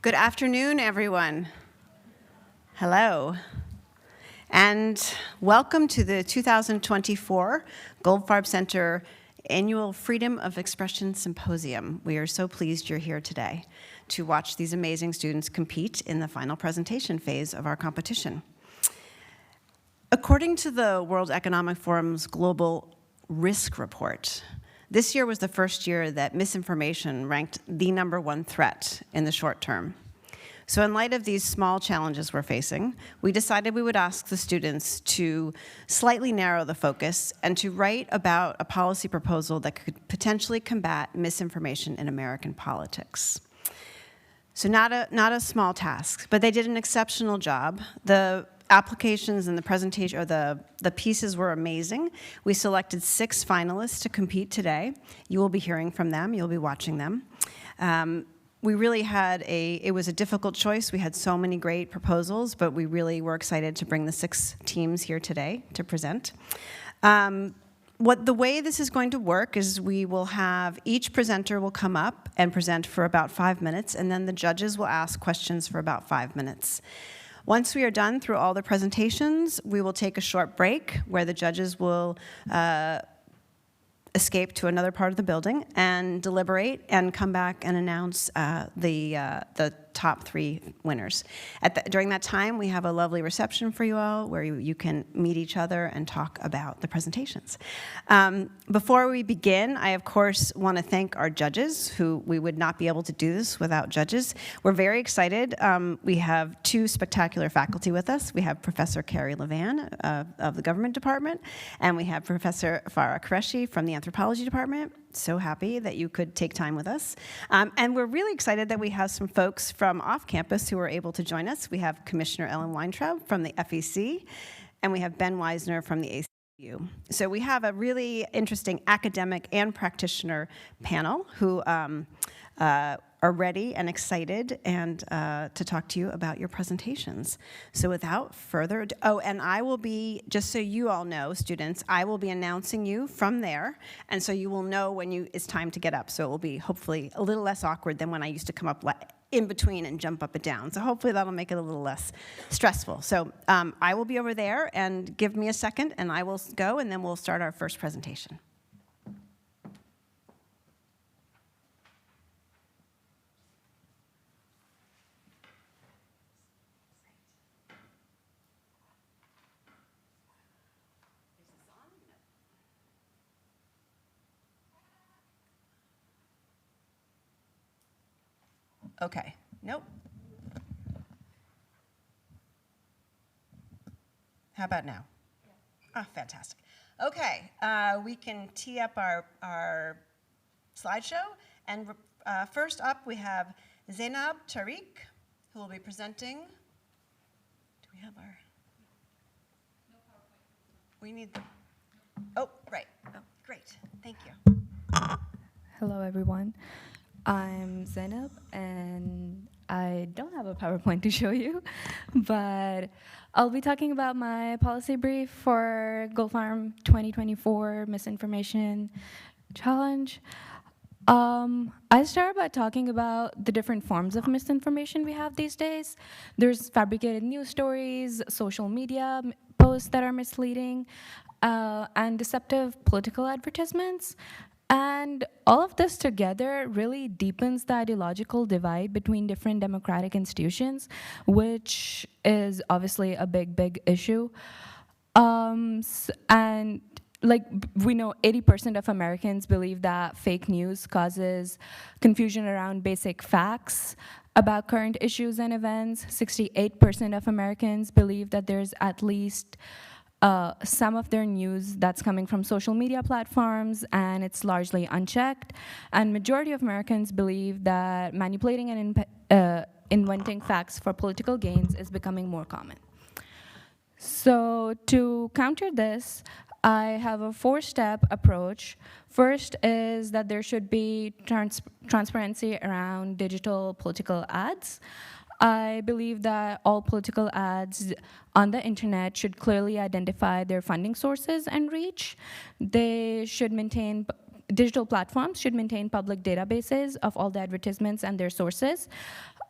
Good afternoon, everyone. Hello. And welcome to the 2024 Goldfarb Center Annual Freedom of Expression Symposium. We are so pleased you're here today to watch these amazing students compete in the final presentation phase of our competition. According to the World Economic Forum's Global Risk Report, this year was the first year that misinformation ranked the #1 threat in the short term. So in light of these small challenges we're facing, we decided we would ask the students to slightly narrow the focus and to write about a policy proposal that could potentially combat misinformation in American politics. So not a small task, but they did an exceptional job. The applications and the presentation, or the pieces were amazing. We selected 6 finalists to compete today. You will be hearing from them, you'll be watching them. We really had it was a difficult choice. We had so many great proposals, but we really were excited to bring the 6 teams here today to present. The way this is going to work is we will have, each presenter will come up and present for about 5 minutes, and then the judges will ask questions for about 5 minutes. Once we are done through all the presentations, we will take a short break where the judges will escape to another part of the building and deliberate and come back and announce the top 3 winners. During that time, we have a lovely reception for you all where you can meet each other and talk about the presentations. Before we begin, I of course want to thank our judges, who we would not be able to do this without judges. We're very excited. We have 2 spectacular faculty with us. We have Professor Carrie Levan of the Government Department, and we have Professor Farah Qureshi from the Anthropology Department. So happy that you could take time with us. And we're really excited that we have some folks from off campus who are able to join us. We have Commissioner Ellen Weintraub from the FEC, and we have Ben Weisner from the ACU. So we have a really interesting academic and practitioner panel who are ready and excited and to talk to you about your presentations. So without further ado, and I will be, just so you all know, students, I will be announcing you from there, and so you will know when it's time to get up. So it will be hopefully a little less awkward than when I used to come up in between and jump up and down. So hopefully that'll make it a little less stressful. So I will be over there, and give me a second, and I will go, and then we'll start our first presentation. Okay, nope. How about now? Ah, fantastic. Okay, we can tee up our slideshow. And first up, we have Zainab Tariq, who will be presenting. Do we have our? No PowerPoint. We need, oh, right. Oh, great, thank you. Hello, everyone. I'm Zainab, and I don't have a PowerPoint to show you, but I'll be talking about my policy brief for Goldfarb 2024 Misinformation Challenge. I start by talking about the different forms of misinformation we have these days. There's fabricated news stories, social media posts that are misleading, and deceptive political advertisements. And all of this together really deepens the ideological divide between different democratic institutions, which is obviously a big issue. And like we know, 80% of Americans believe that fake news causes confusion around basic facts about current issues and events. 68% of Americans believe that there's at least some of their news that's coming from social media platforms, and it's largely unchecked. And majority of Americans believe that manipulating and inventing facts for political gains is becoming more common. So to counter this, I have a 4-step approach. First is that there should be transparency around digital political ads. I believe that all political ads on the internet should clearly identify their funding sources and reach. They should maintain digital platforms should maintain public databases of all the advertisements and their sources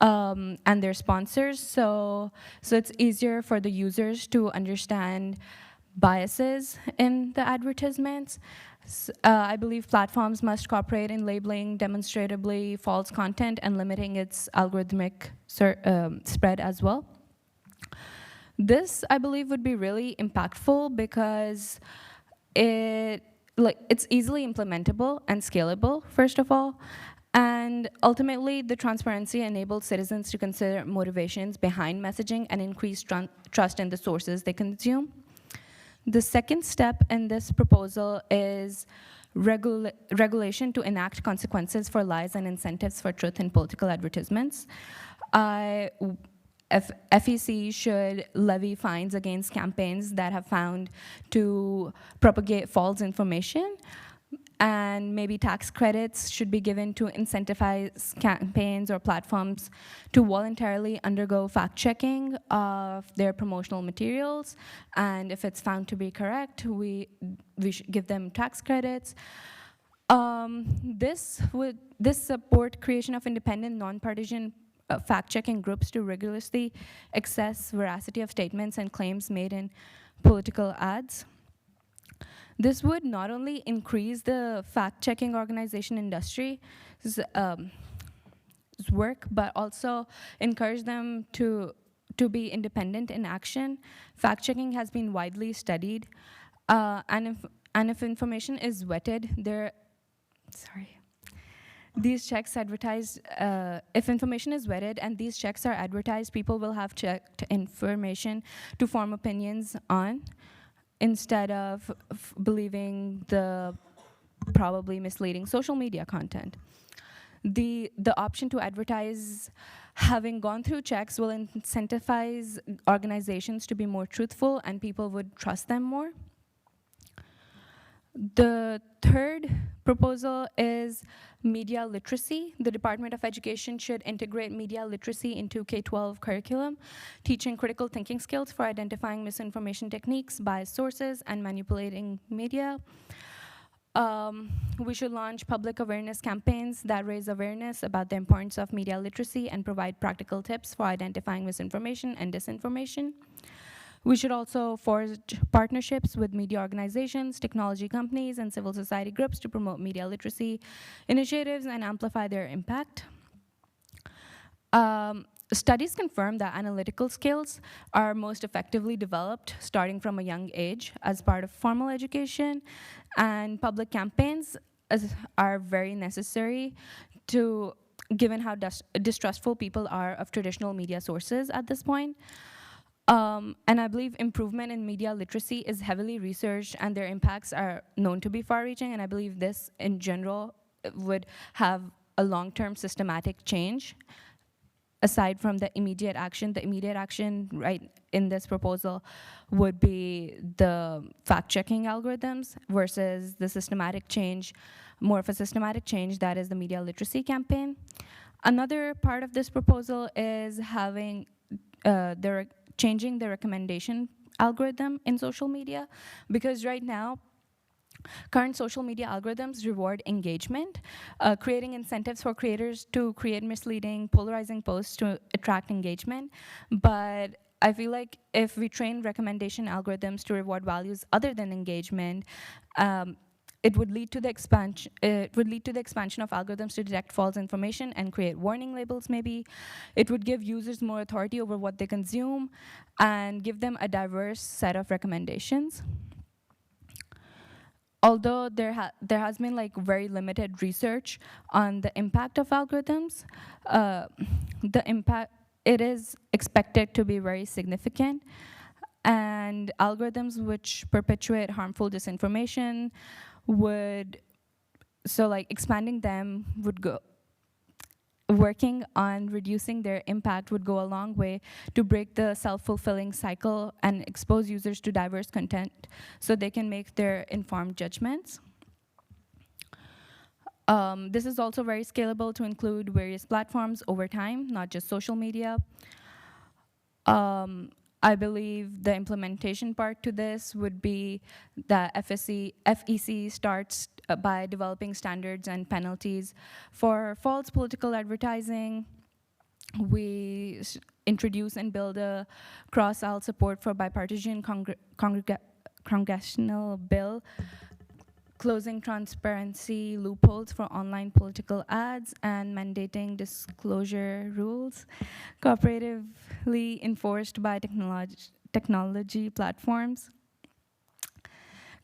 and their sponsors, so it's easier for the users to understand biases in the advertisements. I believe platforms must cooperate in labeling demonstrably false content and limiting its algorithmic spread as well. This, I believe, would be really impactful because it's easily implementable and scalable, first of all. And ultimately, the transparency enables citizens to consider motivations behind messaging and increase trust in the sources they consume. The second step in this proposal is regulation to enact consequences for lies and incentives for truth in political advertisements. FEC should levy fines against campaigns that have found to propagate false information, and maybe tax credits should be given to incentivize campaigns or platforms to voluntarily undergo fact-checking of their promotional materials, and if it's found to be correct, we should give them tax credits. This support creation of independent, non-partisan fact-checking groups to rigorously assess veracity of statements and claims made in political ads. This would not only increase the fact-checking organization industry's work, but also encourage them to be independent in action. Fact-checking has been widely studied, and if information is vetted, these checks advertised, if information is vetted and these checks are advertised, people will have checked information to form opinions on, instead of believing the probably misleading social media content. The option to advertise having gone through checks will incentivize organizations to be more truthful, and people would trust them more. The third proposal is media literacy. The Department of Education should integrate media literacy into K-12 curriculum, teaching critical thinking skills for identifying misinformation techniques, biased sources, and manipulating media. We should launch public awareness campaigns that raise awareness about the importance of media literacy and provide practical tips for identifying misinformation and disinformation. We should also forge partnerships with media organizations, technology companies, and civil society groups to promote media literacy initiatives and amplify their impact. Studies confirm that analytical skills are most effectively developed starting from a young age as part of formal education, and public campaigns are very necessary given how distrustful people are of traditional media sources at this point. And I believe improvement in media literacy is heavily researched, and their impacts are known to be far-reaching, and I believe this, in general, would have a long-term systematic change. Aside from the immediate action right in this proposal would be the fact-checking algorithms versus the systematic change, more of a systematic change that is the media literacy campaign. Another part of this proposal is having changing the recommendation algorithm in social media, because right now, current social media algorithms reward engagement, creating incentives for creators to create misleading, polarizing posts to attract engagement. But I feel like if we train recommendation algorithms to reward values other than engagement, it would lead to the expansion of algorithms to detect false information and create warning labels, maybe. It would give users more authority over what they consume and give them a diverse set of recommendations. Although there has been like very limited research on the impact of algorithms, it is expected to be very significant. And algorithms which perpetuate harmful disinformation expanding them working on reducing their impact would go a long way to break the self-fulfilling cycle and expose users to diverse content so they can make their informed judgments. This is also very scalable to include various platforms over time, not just social media. I believe the implementation part to this would be that FEC starts by developing standards and penalties for false political advertising. We introduce and build a cross-aisle support for bipartisan congressional bill closing transparency loopholes for online political ads and mandating disclosure rules cooperatively enforced by technology platforms.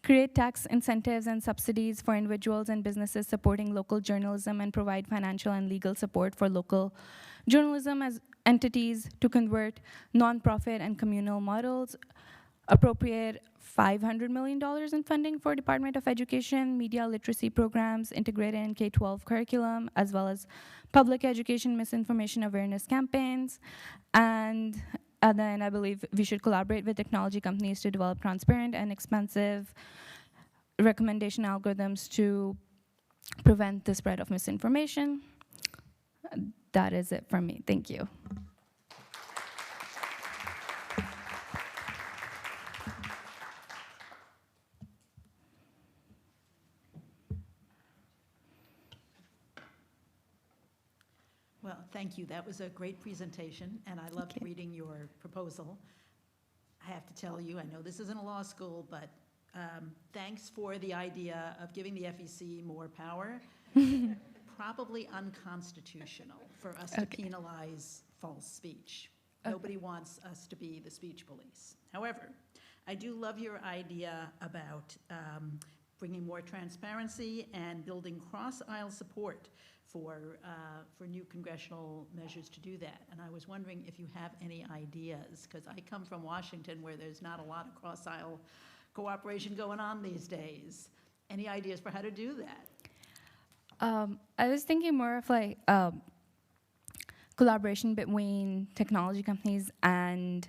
Create tax incentives and subsidies for individuals and businesses supporting local journalism and provide financial and legal support for local journalism as entities to convert nonprofit and communal models. Appropriate $500 million in funding for Department of Education, media literacy programs integrated in K-12 curriculum, as well as public education misinformation awareness campaigns. And then I believe we should collaborate with technology companies to develop transparent and expensive recommendation algorithms to prevent the spread of misinformation. That is it from me. Thank you. Well, thank you. That was a great presentation, and I loved reading your proposal. I have to tell you, I know this isn't a law school, but thanks for the idea of giving the FEC more power. Probably unconstitutional for us to penalize false speech. Nobody wants us to be the speech police. However, I do love your idea about bringing more transparency and building cross-aisle support for new congressional measures to do that. And I was wondering if you have any ideas, because I come from Washington where there's not a lot of cross-aisle cooperation going on these days. Any ideas for how to do that? I was thinking more of like collaboration between technology companies and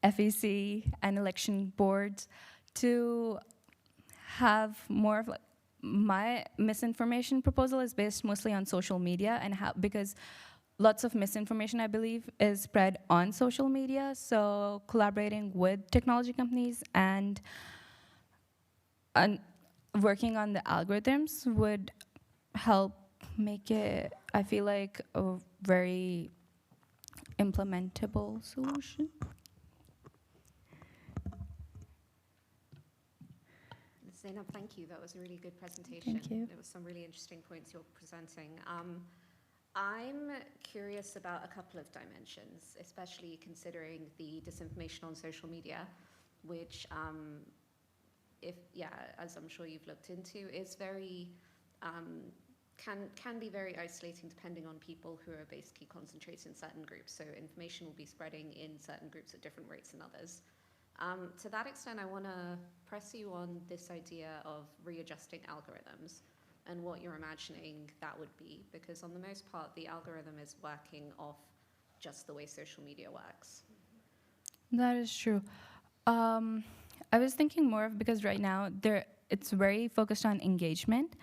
FEC and election boards to have more of like, my misinformation proposal is based mostly on social media and how, because lots of misinformation, I believe, is spread on social media. So collaborating with technology companies and working on the algorithms would help make it, I feel like, a very implementable solution. Zainab, thank you. That was a really good presentation. Thank you. There were some really interesting points you're presenting. I'm curious about a couple of dimensions, especially considering the disinformation on social media, which, as I'm sure you've looked into, is very, can be very isolating depending on people who are basically concentrated in certain groups. So information will be spreading in certain groups at different rates than others. To that extent, I want to press you on this idea of readjusting algorithms and what you're imagining that would be, because on the most part, the algorithm is working off just the way social media works. That is true. I was thinking more of, because right now it's very focused on engagement.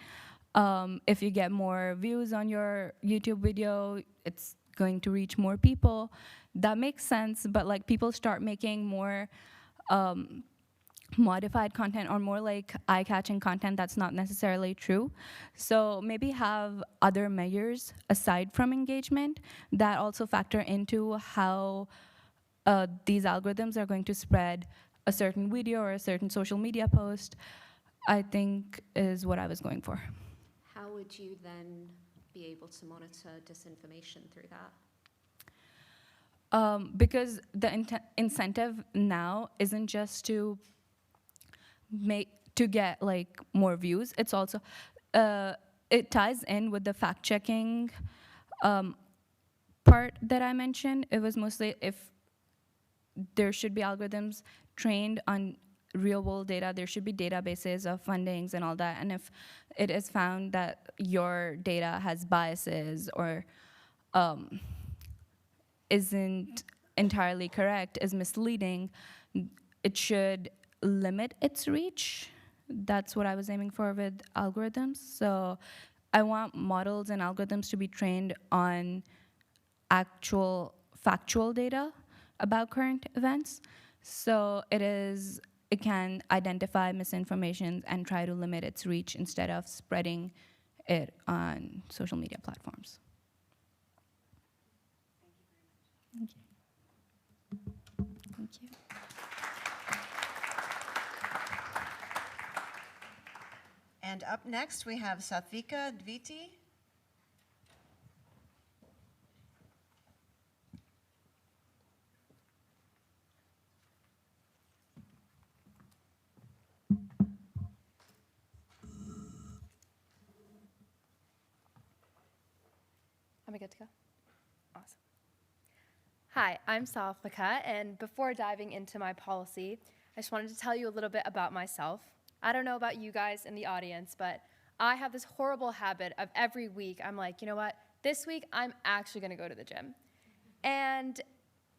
If you get more views on your YouTube video, it's going to reach more people. That makes sense, but like people start making more modified content or more like eye-catching content that's not necessarily true. So maybe have other measures aside from engagement that also factor into how these algorithms are going to spread a certain video or a certain social media post, I think is what I was going for. How would you then be able to monitor disinformation through that? Because the incentive now isn't just to get like more views. It's also it ties in with the fact-checking part that I mentioned. It was mostly if there should be algorithms trained on real-world data, there should be databases of fundings and all that. And if it is found that your data has biases or isn't entirely correct, is misleading, it should limit its reach. That's what I was aiming for with algorithms. So I want models and algorithms to be trained on actual factual data about current events. So it can identify misinformation and try to limit its reach instead of spreading it on social media platforms. Thank you. Thank you. And up next, we have Satvika Dviti. Am I good to go? Awesome. Hi, I'm Satvika, and before diving into my policy, I just wanted to tell you a little bit about myself. I don't know about you guys in the audience, but I have this horrible habit of every week, I'm like, you know what? This week, I'm actually going to go to the gym. And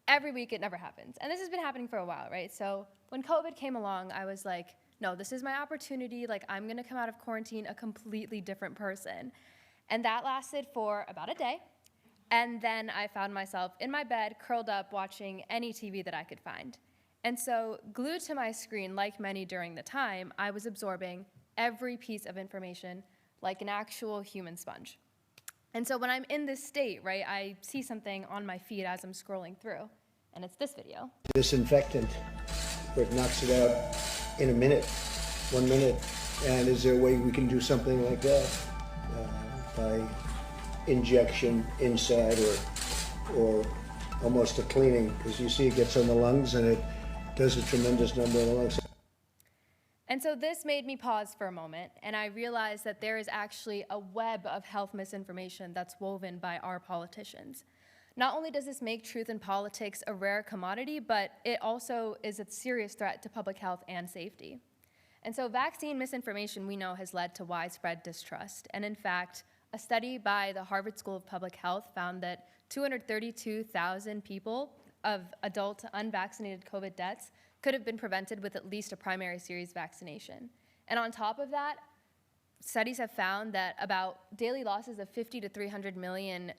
every week, it never happens. And this has been happening for a while, right? So when COVID came along, I was like, no, this is my opportunity. Like, I'm going to come out of quarantine a completely different person. And that lasted for about a day. And then I found myself in my bed, curled up, watching any TV that I could find. And so, glued to my screen, like many during the time, I was absorbing every piece of information like an actual human sponge. And so when I'm in this state, right, I see something on my feed as I'm scrolling through, and it's this video. Disinfectant, where it knocks it out in a minute, 1 minute. And is there a way we can do something like that by injection inside or almost a cleaning? Because you see it gets on the lungs and it does a tremendous number on the lungs. And so this made me pause for a moment, and I realized that there is actually a web of health misinformation that's woven by our politicians. Not only does this make truth in politics a rare commodity, but it also is a serious threat to public health and safety. And so vaccine misinformation, we know, has led to widespread distrust. And in fact, a study by the Harvard School of Public Health found that 232,000 people of adult unvaccinated COVID deaths could have been prevented with at least a primary series vaccination. And on top of that, studies have found that about daily losses of $50 to $300 million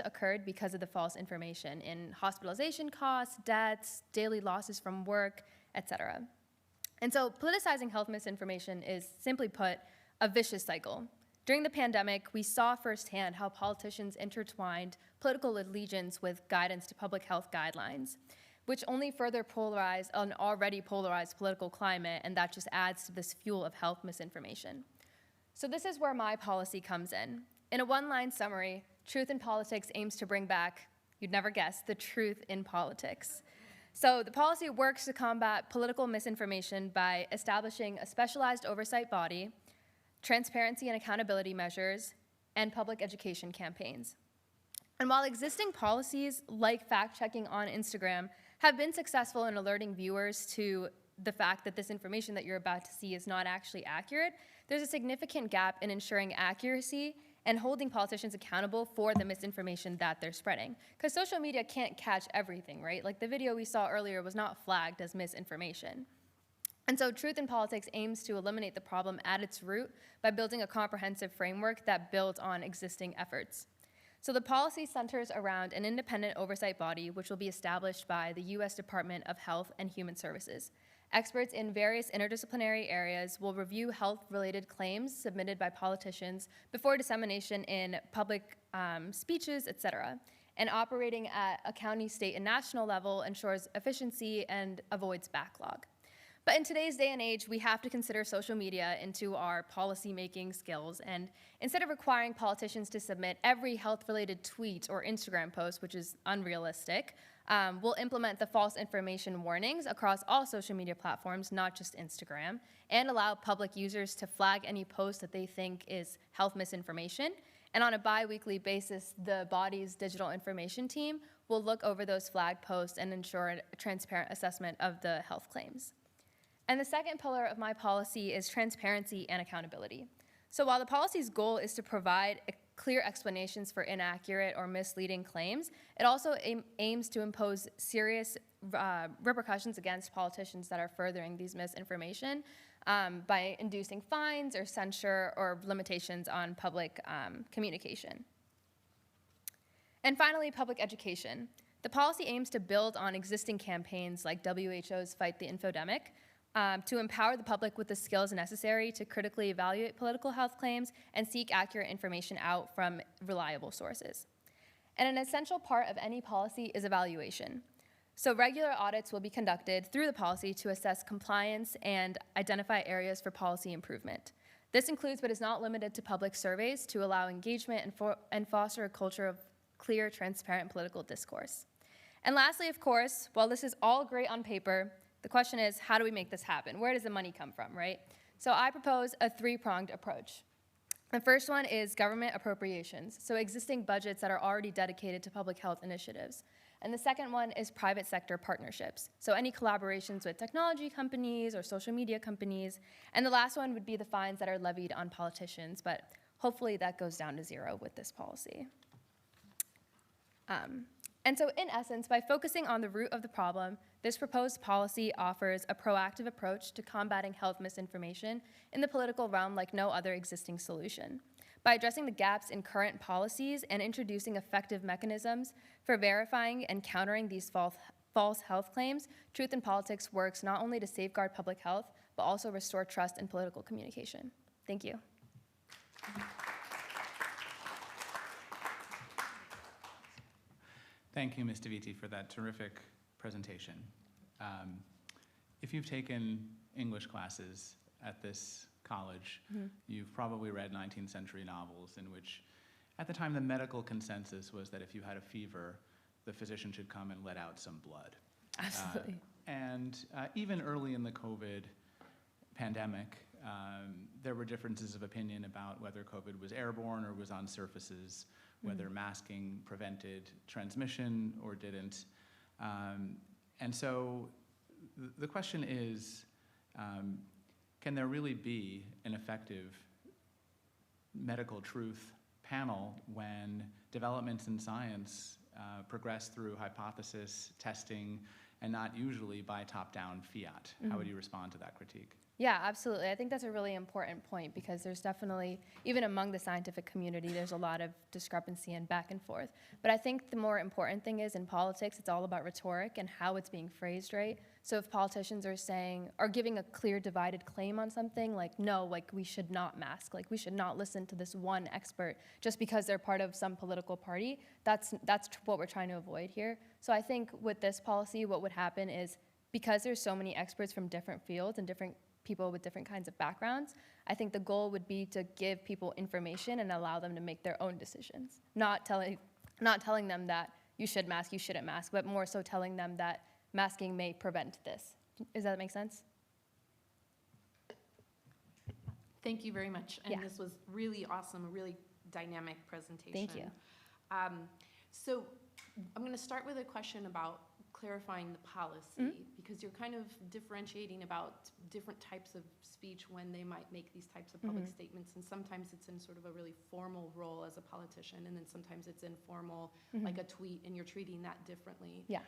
occurred because of the false information in hospitalization costs, deaths, daily losses from work, etc. And so politicizing health misinformation is, simply put, a vicious cycle. During the pandemic, we saw firsthand how politicians intertwined political allegiance with guidance to public health guidelines, which only further polarized an already polarized political climate, and that just adds to this fuel of health misinformation. So this is where my policy comes in. In a one-line summary, Truth in Politics aims to bring back, you'd never guess, the truth in politics. So the policy works to combat political misinformation by establishing a specialized oversight body, transparency and accountability measures, and public education campaigns. And while existing policies like fact-checking on Instagram have been successful in alerting viewers to the fact that this information that you're about to see is not actually accurate, there's a significant gap in ensuring accuracy and holding politicians accountable for the misinformation that they're spreading. Because social media can't catch everything, right? Like the video we saw earlier was not flagged as misinformation. And so Truth in Politics aims to eliminate the problem at its root by building a comprehensive framework that builds on existing efforts. So the policy centers around an independent oversight body, which will be established by the U.S. Department of Health and Human Services. Experts in various interdisciplinary areas will review health-related claims submitted by politicians before dissemination in public speeches, etc. And operating at a county, state, and national level ensures efficiency and avoids backlog. But in today's day and age, we have to consider social media into our policy-making skills. And instead of requiring politicians to submit every health-related tweet or Instagram post, which is unrealistic, we'll implement the false information warnings across all social media platforms, not just Instagram, and allow public users to flag any post that they think is health misinformation. And on a bi-weekly basis, the body's digital information team will look over those flagged posts and ensure a transparent assessment of the health claims. And the second pillar of my policy is transparency and accountability. So while the policy's goal is to provide clear explanations for inaccurate or misleading claims, it also aims to impose serious repercussions against politicians that are furthering these misinformation by inducing fines or censure or limitations on public communication. And finally, public education. The policy aims to build on existing campaigns like WHO's Fight the Infodemic, to empower the public with the skills necessary to critically evaluate political health claims and seek accurate information out from reliable sources. And an essential part of any policy is evaluation. So regular audits will be conducted through the policy to assess compliance and identify areas for policy improvement. This includes, but is not limited to, public surveys to allow engagement and foster a culture of clear, transparent political discourse. And lastly, of course, while this is all great on paper, the question is, how do we make this happen? Where does the money come from, right? So I propose a three-pronged approach. The first one is government appropriations, so existing budgets that are already dedicated to public health initiatives. And the second one is private sector partnerships, so any collaborations with technology companies or social media companies. And the last one would be the fines that are levied on politicians, but hopefully that goes down to zero with this policy. And so in essence, by focusing on the root of the problem, this proposed policy offers a proactive approach to combating health misinformation in the political realm like no other existing solution. By addressing the gaps in current policies and introducing effective mechanisms for verifying and countering these false health claims, Truth in Politics works not only to safeguard public health, but also restore trust in political communication. Thank you. Thank you, Ms. DeViti, for that terrific presentation. If you've taken English classes at this college, you've probably read 19th century novels in which, at the time, the medical consensus was that if you had a fever, the physician should come and let out some blood. Absolutely. Even early in the COVID pandemic, there were differences of opinion about whether COVID was airborne or was on surfaces, whether masking prevented transmission or didn't. And so the question is, can there really be an effective medical truth panel when developments in science progress through hypothesis, testing, and not usually by top-down fiat? How would you respond to that critique? Yeah, absolutely. I think that's a really important point because there's definitely, even among the scientific community, there's a lot of discrepancy and back and forth. But I think the more important thing is in politics, it's all about rhetoric and how it's being phrased, right? So if politicians are giving a clear divided claim on something, like, no, like we should not mask, like we should not listen to this one expert just because they're part of some political party, that's what we're trying to avoid here. So I think with this policy, what would happen is because there's so many experts from different fields and different people with different kinds of backgrounds, I think the goal would be to give people information and allow them to make their own decisions. Not telling them that you should mask, you shouldn't mask, but more so telling them that masking may prevent this. Does that make sense? Thank you very much. And Yeah. this was really awesome, a really dynamic presentation. Thank you. So I'm going to start with a question about clarifying the policy, because you're kind of differentiating about different types of speech when they might make these types of public statements, and sometimes it's in sort of a really formal role as a politician, and then sometimes it's informal, like a tweet, and you're treating that differently. Yeah.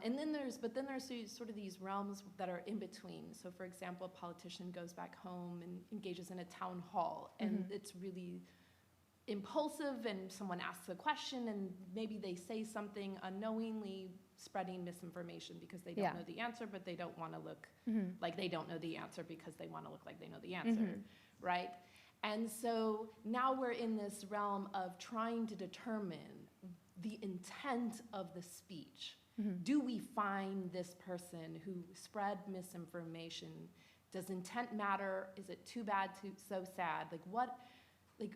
And then there's sort of these realms that are in between. So for example, a politician goes back home and engages in a town hall, and it's really impulsive, and someone asks a question, and maybe they say something unknowingly, spreading misinformation because they don't know the answer, but they don't want to look like they don't know the answer because they want to look like they know the answer, right? And so now we're in this realm of trying to determine the intent of the speech. Do we find this person who spread misinformation? Does intent matter? Is it too bad, so sad?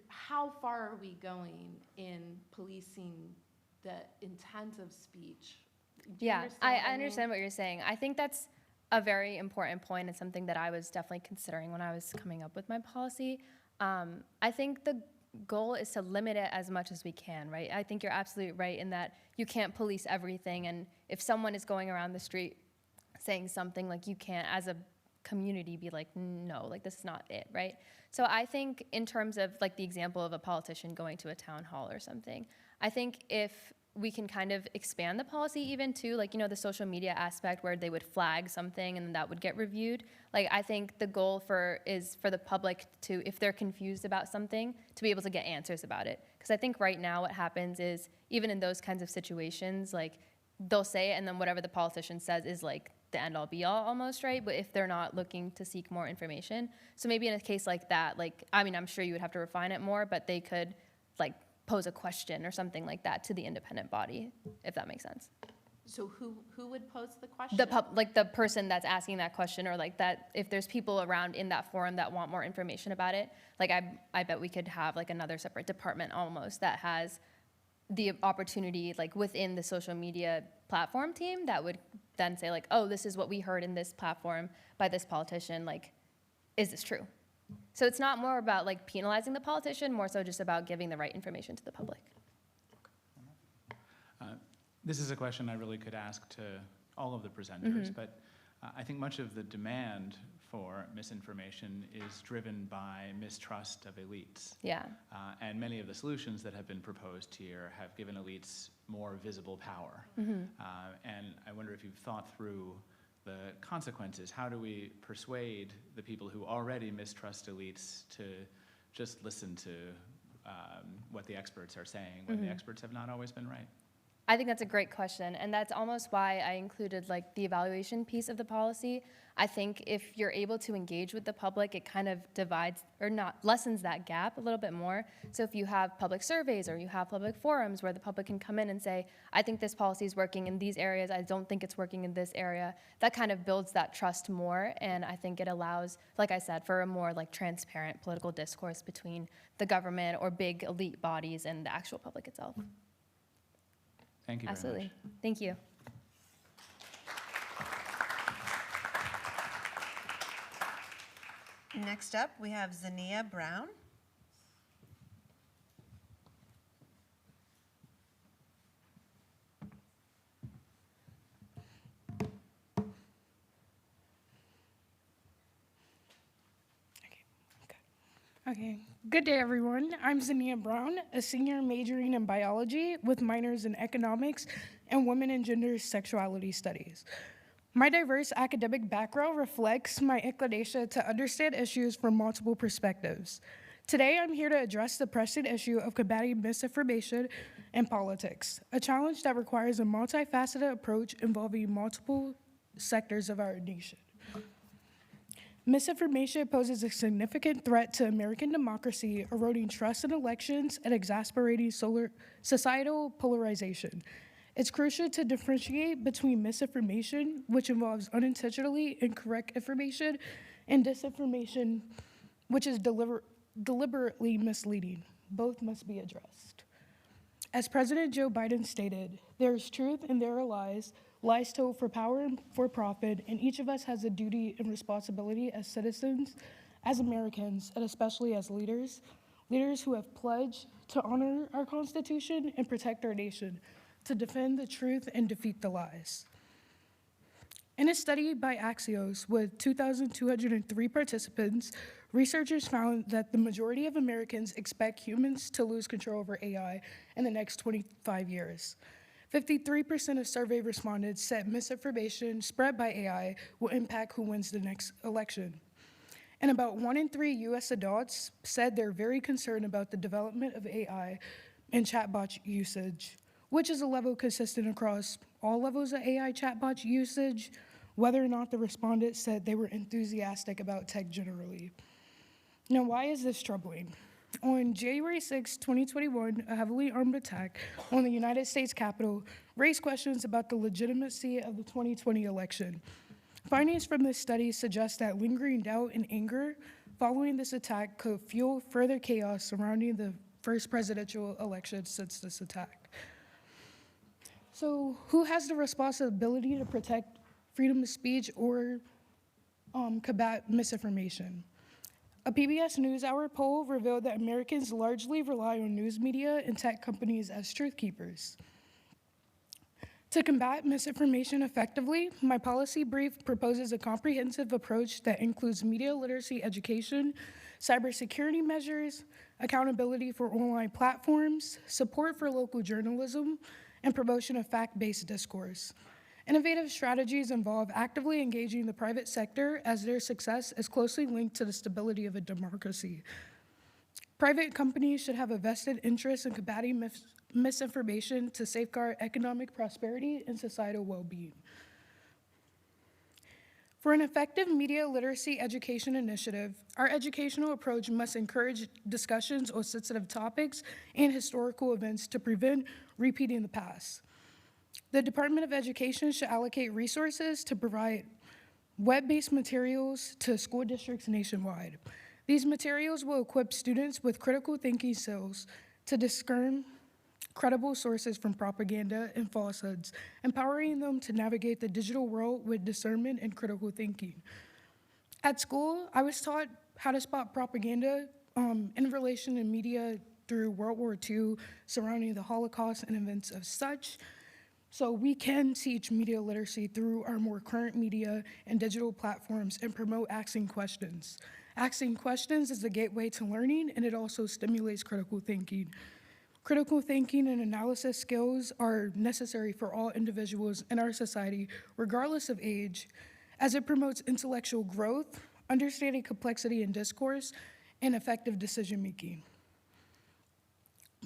How far are we going in policing the intent of speech? Do you Yeah, understand I what mean? understand what you're saying. I think that's a very important point and something that I was definitely considering when I was coming up with my policy. I think the goal is to limit it as much as we can, right? I think you're absolutely right in that you can't police everything, and if someone is going around the street saying something, like, you can't, as a community, be like, no, like, this is not it, right? So I think in terms of, like, the example of a politician going to a town hall or something, I think if we can kind of expand the policy even to, like, the social media aspect where they would flag something and that would get reviewed. Like, I think the goal is for the public to, if they're confused about something, to be able to get answers about it. Because I think right now what happens is, even in those kinds of situations, like, they'll say it, and then whatever the politician says is like the end all be all almost, right? But if they're not looking to seek more information, so maybe in a case like that, like, I mean, I'm sure you would have to refine it more, but they could like pose a question or something like that to the independent body, if that makes sense. So who would pose the question? Like the person that's asking that question, or like that, if there's people around in that forum that want more information about it, like I bet we could have like another separate department almost that has the opportunity, like within the social media platform team, that would then say like, oh, this is what we heard in this platform by this politician, like, is this true? So it's not more about like penalizing the politician, more so just about giving the right information to the public. This is a question I really could ask to all of the presenters, but I think much of the demand for misinformation is driven by mistrust of elites. Yeah. And many of the solutions that have been proposed here have given elites more visible power. And I wonder if you've thought through the consequences. How do we persuade the people who already mistrust elites to just listen to what the experts are saying when the experts have not always been right? I think that's a great question, and that's almost why I included like the evaluation piece of the policy. I think if you're able to engage with the public, it kind of divides, or not, lessens that gap a little bit more. So if you have public surveys or you have public forums where the public can come in and say, I think this policy is working in these areas, I don't think it's working in this area, that kind of builds that trust more, and I think it allows, like I said, for a more like transparent political discourse between the government or big elite bodies and the actual public itself. Thank you very Absolutely. much. Thank you. Next up, we have Zania Brown. Okay, good day everyone. I'm Zania Brown, a senior majoring in biology with minors in economics and women and gender sexuality studies. My diverse academic background reflects my inclination to understand issues from multiple perspectives. Today, I'm here to address the pressing issue of combating misinformation in politics, a challenge that requires a multifaceted approach involving multiple sectors of our nation. Misinformation poses a significant threat to American democracy, eroding trust in elections and exacerbating societal polarization. It's crucial to differentiate between misinformation, which involves unintentionally incorrect information, and disinformation, which is deliberately misleading. Both must be addressed. As President Joe Biden stated, there is truth and there are lies told for power and for profit, and each of us has a duty and responsibility as citizens, as Americans, and especially as leaders who have pledged to honor our Constitution and protect our nation, to defend the truth and defeat the lies. In a study by Axios with 2,203 participants, researchers found that the majority of Americans expect humans to lose control over AI in the next 25 years. 53% of survey respondents said misinformation spread by AI will impact who wins the next election. And about 1 in 3 US adults said they're very concerned about the development of AI and chatbot usage, which is a level consistent across all levels of AI chatbot usage, whether or not the respondents said they were enthusiastic about tech generally. Now, why is this troubling? On January 6, 2021, a heavily armed attack on the United States Capitol raised questions about the legitimacy of the 2020 election. Findings from this study suggest that lingering doubt and anger following this attack could fuel further chaos surrounding the first presidential election since this attack. So, who has the responsibility to protect freedom of speech or combat misinformation? A PBS NewsHour poll revealed that Americans largely rely on news media and tech companies as truth keepers. To combat misinformation effectively, my policy brief proposes a comprehensive approach that includes media literacy education, cybersecurity measures, accountability for online platforms, support for local journalism, and promotion of fact-based discourse. Innovative strategies involve actively engaging the private sector, as their success is closely linked to the stability of a democracy. Private companies should have a vested interest in combating misinformation to safeguard economic prosperity and societal well-being. For an effective media literacy education initiative, our educational approach must encourage discussions on sensitive topics and historical events to prevent repeating the past. The Department of Education should allocate resources to provide web-based materials to school districts nationwide. These materials will equip students with critical thinking skills to discern credible sources from propaganda and falsehoods, empowering them to navigate the digital world with discernment and critical thinking. At school, I was taught how to spot propaganda in relation to media through World War II, surrounding the Holocaust and events of such. So we can teach media literacy through our more current media and digital platforms and promote asking questions. Asking questions is a gateway to learning, and it also stimulates critical thinking. Critical thinking and analysis skills are necessary for all individuals in our society, regardless of age, as it promotes intellectual growth, understanding complexity in discourse, and effective decision-making.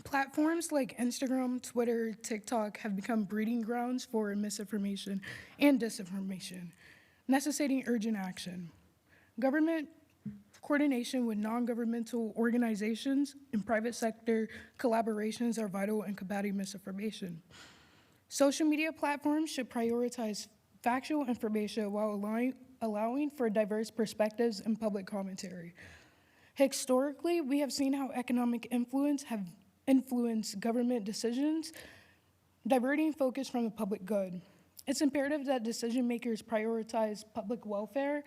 Platforms like Instagram, Twitter, TikTok have become breeding grounds for misinformation and disinformation, necessitating urgent action. Government coordination with non-governmental organizations and private sector collaborations are vital in combating misinformation. Social media platforms should prioritize factual information while allowing for diverse perspectives and public commentary. Historically, we have seen how economic influence have influenced government decisions, diverting focus from the public good. It's imperative that decision makers prioritize public welfare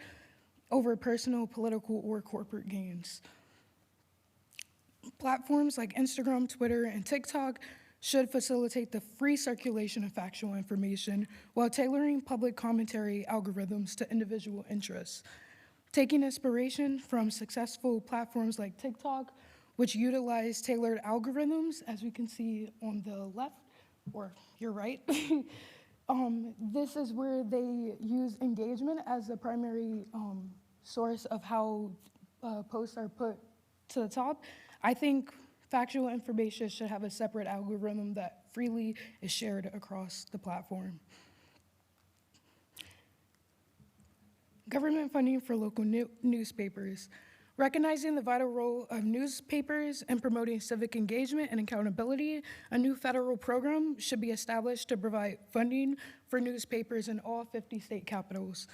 over personal, political, or corporate gains. Platforms like Instagram, Twitter, and TikTok should facilitate the free circulation of factual information while tailoring public commentary algorithms to individual interests. Taking inspiration from successful platforms like TikTok, which utilize tailored algorithms, as we can see on the left, or your right. This is where they use engagement as the primary source of how posts are put to the top. I think factual information should have a separate algorithm that freely is shared across the platform. Government funding for local newspapers. Recognizing the vital role of newspapers in promoting civic engagement and accountability, a new federal program should be established to provide funding for newspapers in all 50 state capitals.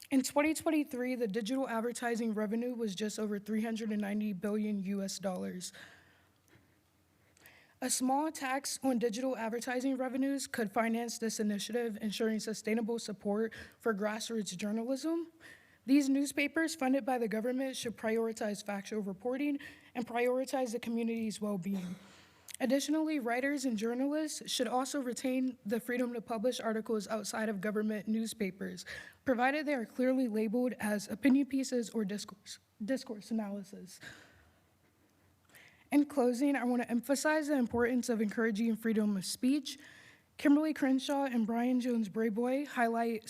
In 2023, the digital advertising revenue was just over $390 billion US. A small tax on digital advertising revenues could finance this initiative, ensuring sustainable support for grassroots journalism. These newspapers funded by the government should prioritize factual reporting and prioritize the community's well-being. Additionally, writers and journalists should also retain the freedom to publish articles outside of government newspapers, provided they are clearly labeled as opinion pieces or discourse analysis. In closing, I want to emphasize the importance of encouraging freedom of speech. Kimberly Crenshaw and Brian Jones-Brayboy highlight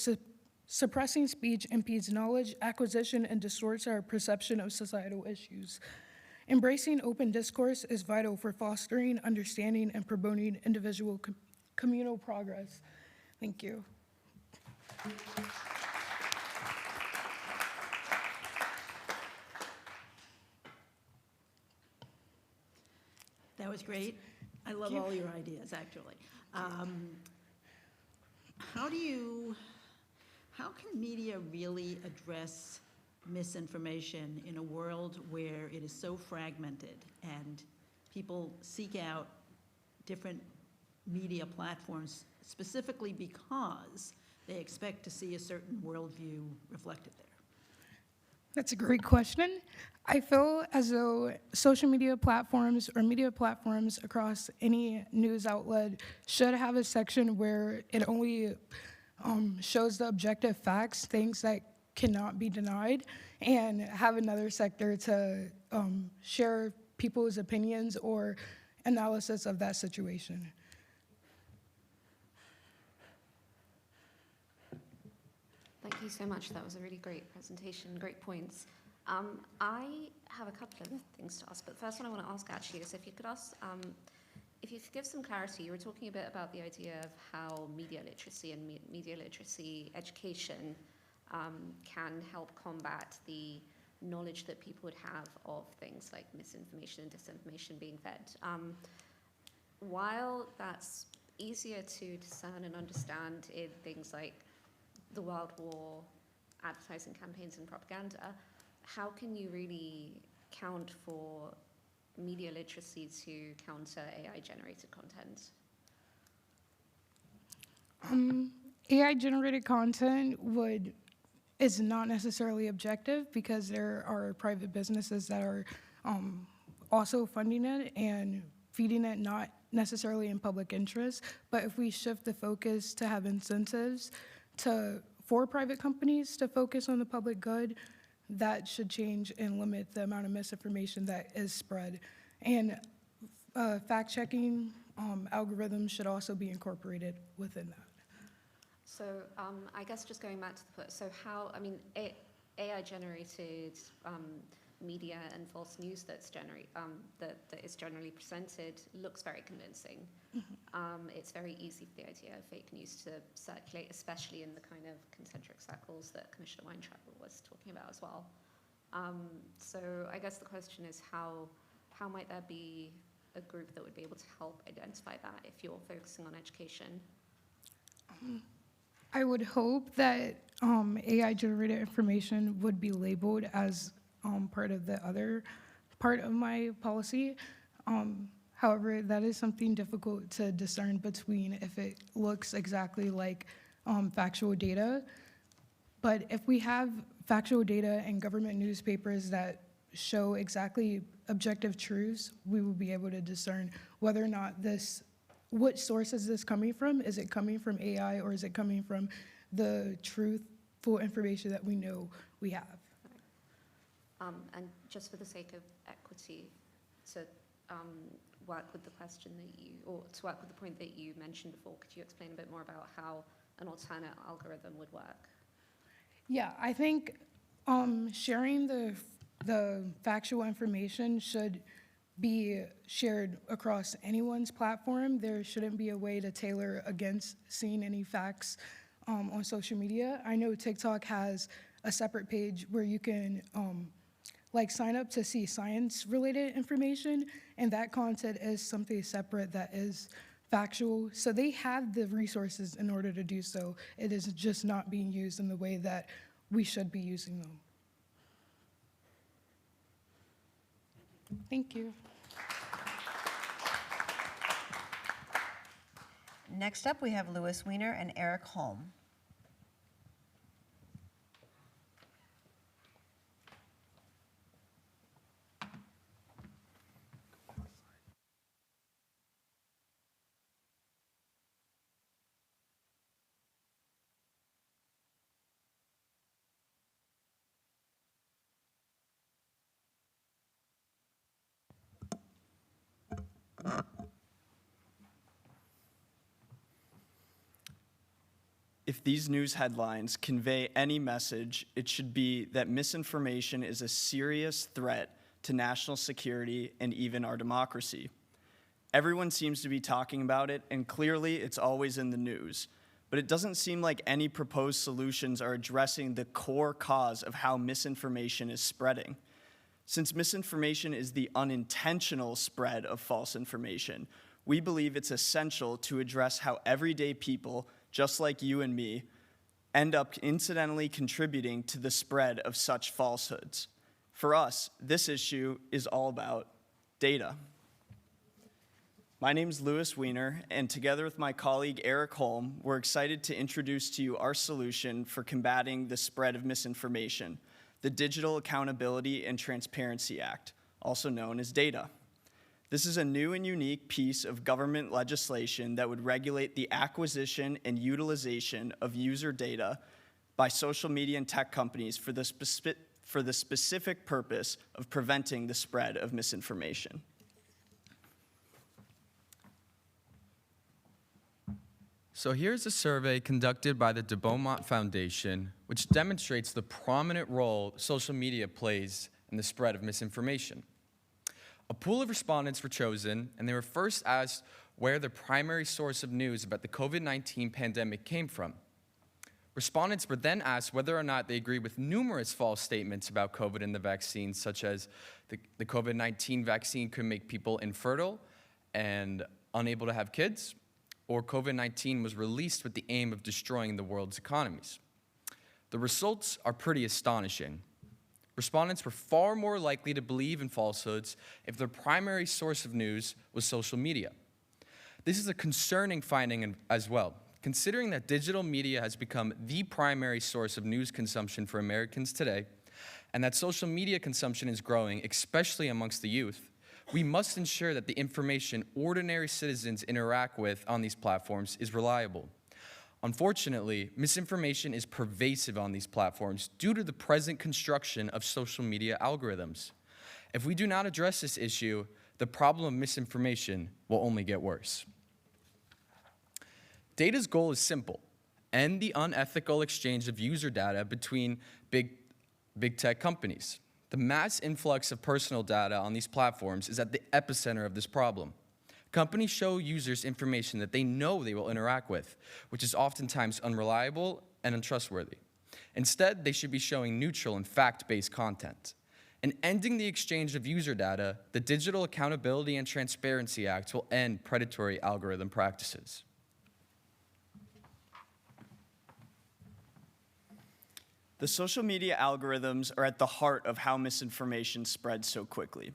suppressing speech impedes knowledge acquisition and distorts our perception of societal issues. Embracing open discourse is vital for fostering understanding and promoting individual communal progress. Thank you. That was great. I love all your ideas, actually. How can media really address misinformation in a world where it is so fragmented and people seek out different media platforms specifically because they expect to see a certain worldview reflected there? That's a great question. I feel as though social media platforms or media platforms across any news outlet should have a section where it only shows the objective facts, things that cannot be denied, and have another sector to share people's opinions or analysis of that situation. Thank you so much. That was a really great presentation, great points. I have a couple of things to ask, but the first one I want to ask actually is if you could ask, if you could give some clarity. You were talking a bit about the idea of how media literacy and media literacy education can help combat the knowledge that people would have of things like misinformation and disinformation being fed. While that's easier to discern and understand in things like the World War, advertising campaigns and propaganda, how can you really count for media literacy to counter AI-generated content? AI-generated content is not necessarily objective because there are private businesses that are also funding it and feeding it, not necessarily in public interest. But if we shift the focus to have incentives for private companies to focus on the public good, that should change and limit the amount of misinformation that is spread. And fact-checking algorithms should also be incorporated within that. So I guess just going back to the put, so how, I mean, AI-generated media and false news that is generally presented looks very convincing. It's very easy for the idea of fake news to circulate, especially in the kind of concentric circles that Commissioner Weintraub was talking about as well. So I guess the question is how might there be a group that would be able to help identify that if you're focusing on education? I would hope that AI-generated information would be labeled as part of the other part of my policy. However, that is something difficult to discern between if it looks exactly like factual data. But if we have factual data in government newspapers that show exactly objective truths, we will be able to discern whether or not what source is this coming from? Is it coming from AI or is it coming from the truthful information that we know we have? And just for the sake of equity, to work with the question that to work with the point that you mentioned before, could you explain a bit more about how an alternate algorithm would work? Yeah, I think sharing the factual information should be shared across anyone's platform. There shouldn't be a way to tailor against seeing any facts on social media. I know TikTok has a separate page where you can sign up to see science-related information, and that content is something separate that is factual. So they have the resources in order to do so. It is just not being used in the way that we should be using them. Thank you. Next up, we have Louis Weiner and Eric Holm. If these news headlines convey any message, it should be that misinformation is a serious threat to national security and even our democracy. Everyone seems to be talking about it, and clearly it's always in the news. But it doesn't seem like any proposed solutions are addressing the core cause of how misinformation is spreading. Since misinformation is the unintentional spread of false information, we believe it's essential to address how everyday people, just like you and me, end up incidentally contributing to the spread of such falsehoods. For us, this issue is all about data. My name's Louis Weiner, and together with my colleague Eric Holm, we're excited to introduce to you our solution for combating the spread of misinformation, the Digital Accountability and Transparency Act, also known as DATA. This is a new and unique piece of government legislation that would regulate the acquisition and utilization of user data by social media and tech companies for the specific purpose of preventing the spread of misinformation. So here's a survey conducted by the de Beaumont Foundation, which demonstrates the prominent role social media plays in the spread of misinformation. A pool of respondents were chosen, and they were first asked where the primary source of news about the COVID-19 pandemic came from. Respondents were then asked whether or not they agreed with numerous false statements about COVID and the vaccine, such as the COVID-19 vaccine could make people infertile and unable to have kids, or COVID-19 was released with the aim of destroying the world's economies. The results are pretty astonishing. Respondents were far more likely to believe in falsehoods if their primary source of news was social media. This is a concerning finding as well, considering that digital media has become the primary source of news consumption for Americans today, and that social media consumption is growing, especially amongst the youth. We must ensure that the information ordinary citizens interact with on these platforms is reliable. Unfortunately, misinformation is pervasive on these platforms due to the present construction of social media algorithms. If we do not address this issue, the problem of misinformation will only get worse. Data's goal is simple: end the unethical exchange of user data between big tech companies. The mass influx of personal data on these platforms is at the epicenter of this problem. Companies show users information that they know they will interact with, which is oftentimes unreliable and untrustworthy. Instead, they should be showing neutral and fact-based content. In ending the exchange of user data, the Digital Accountability and Transparency Act will end predatory algorithm practices. The social media algorithms are at the heart of how misinformation spreads so quickly.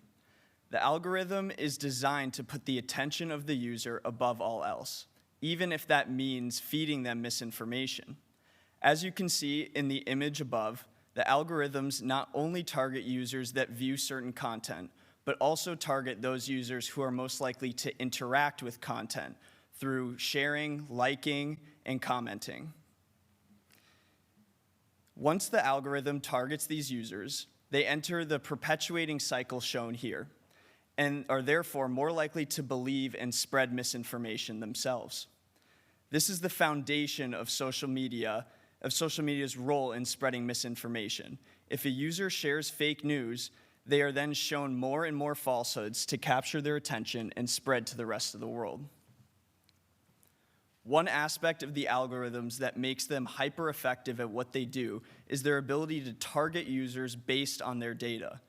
The algorithm is designed to put the attention of the user above all else, even if that means feeding them misinformation. As you can see in the image above, the algorithms not only target users that view certain content, but also target those users who are most likely to interact with content through sharing, liking, and commenting. Once the algorithm targets these users, they enter the perpetuating cycle shown here, and are therefore more likely to believe and spread misinformation themselves. This is the foundation of social media's role in spreading misinformation. If a user shares fake news, they are then shown more and more falsehoods to capture their attention and spread to the rest of the world. One aspect of the algorithms that makes them hyper-effective at what they do is their ability to target users based on their data.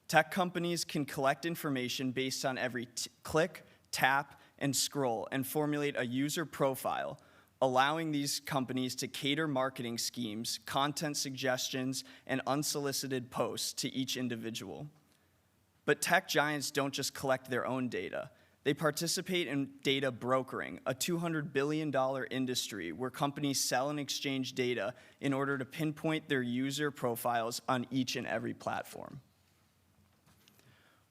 Tech companies can collect information based on every click, tap, and scroll and formulate a user profile, allowing these companies to cater marketing schemes, content suggestions, and unsolicited posts to each individual. But tech giants don't just collect their own data. They participate in data brokering, a $200 billion industry where companies sell and exchange data in order to pinpoint their user profiles on each and every platform.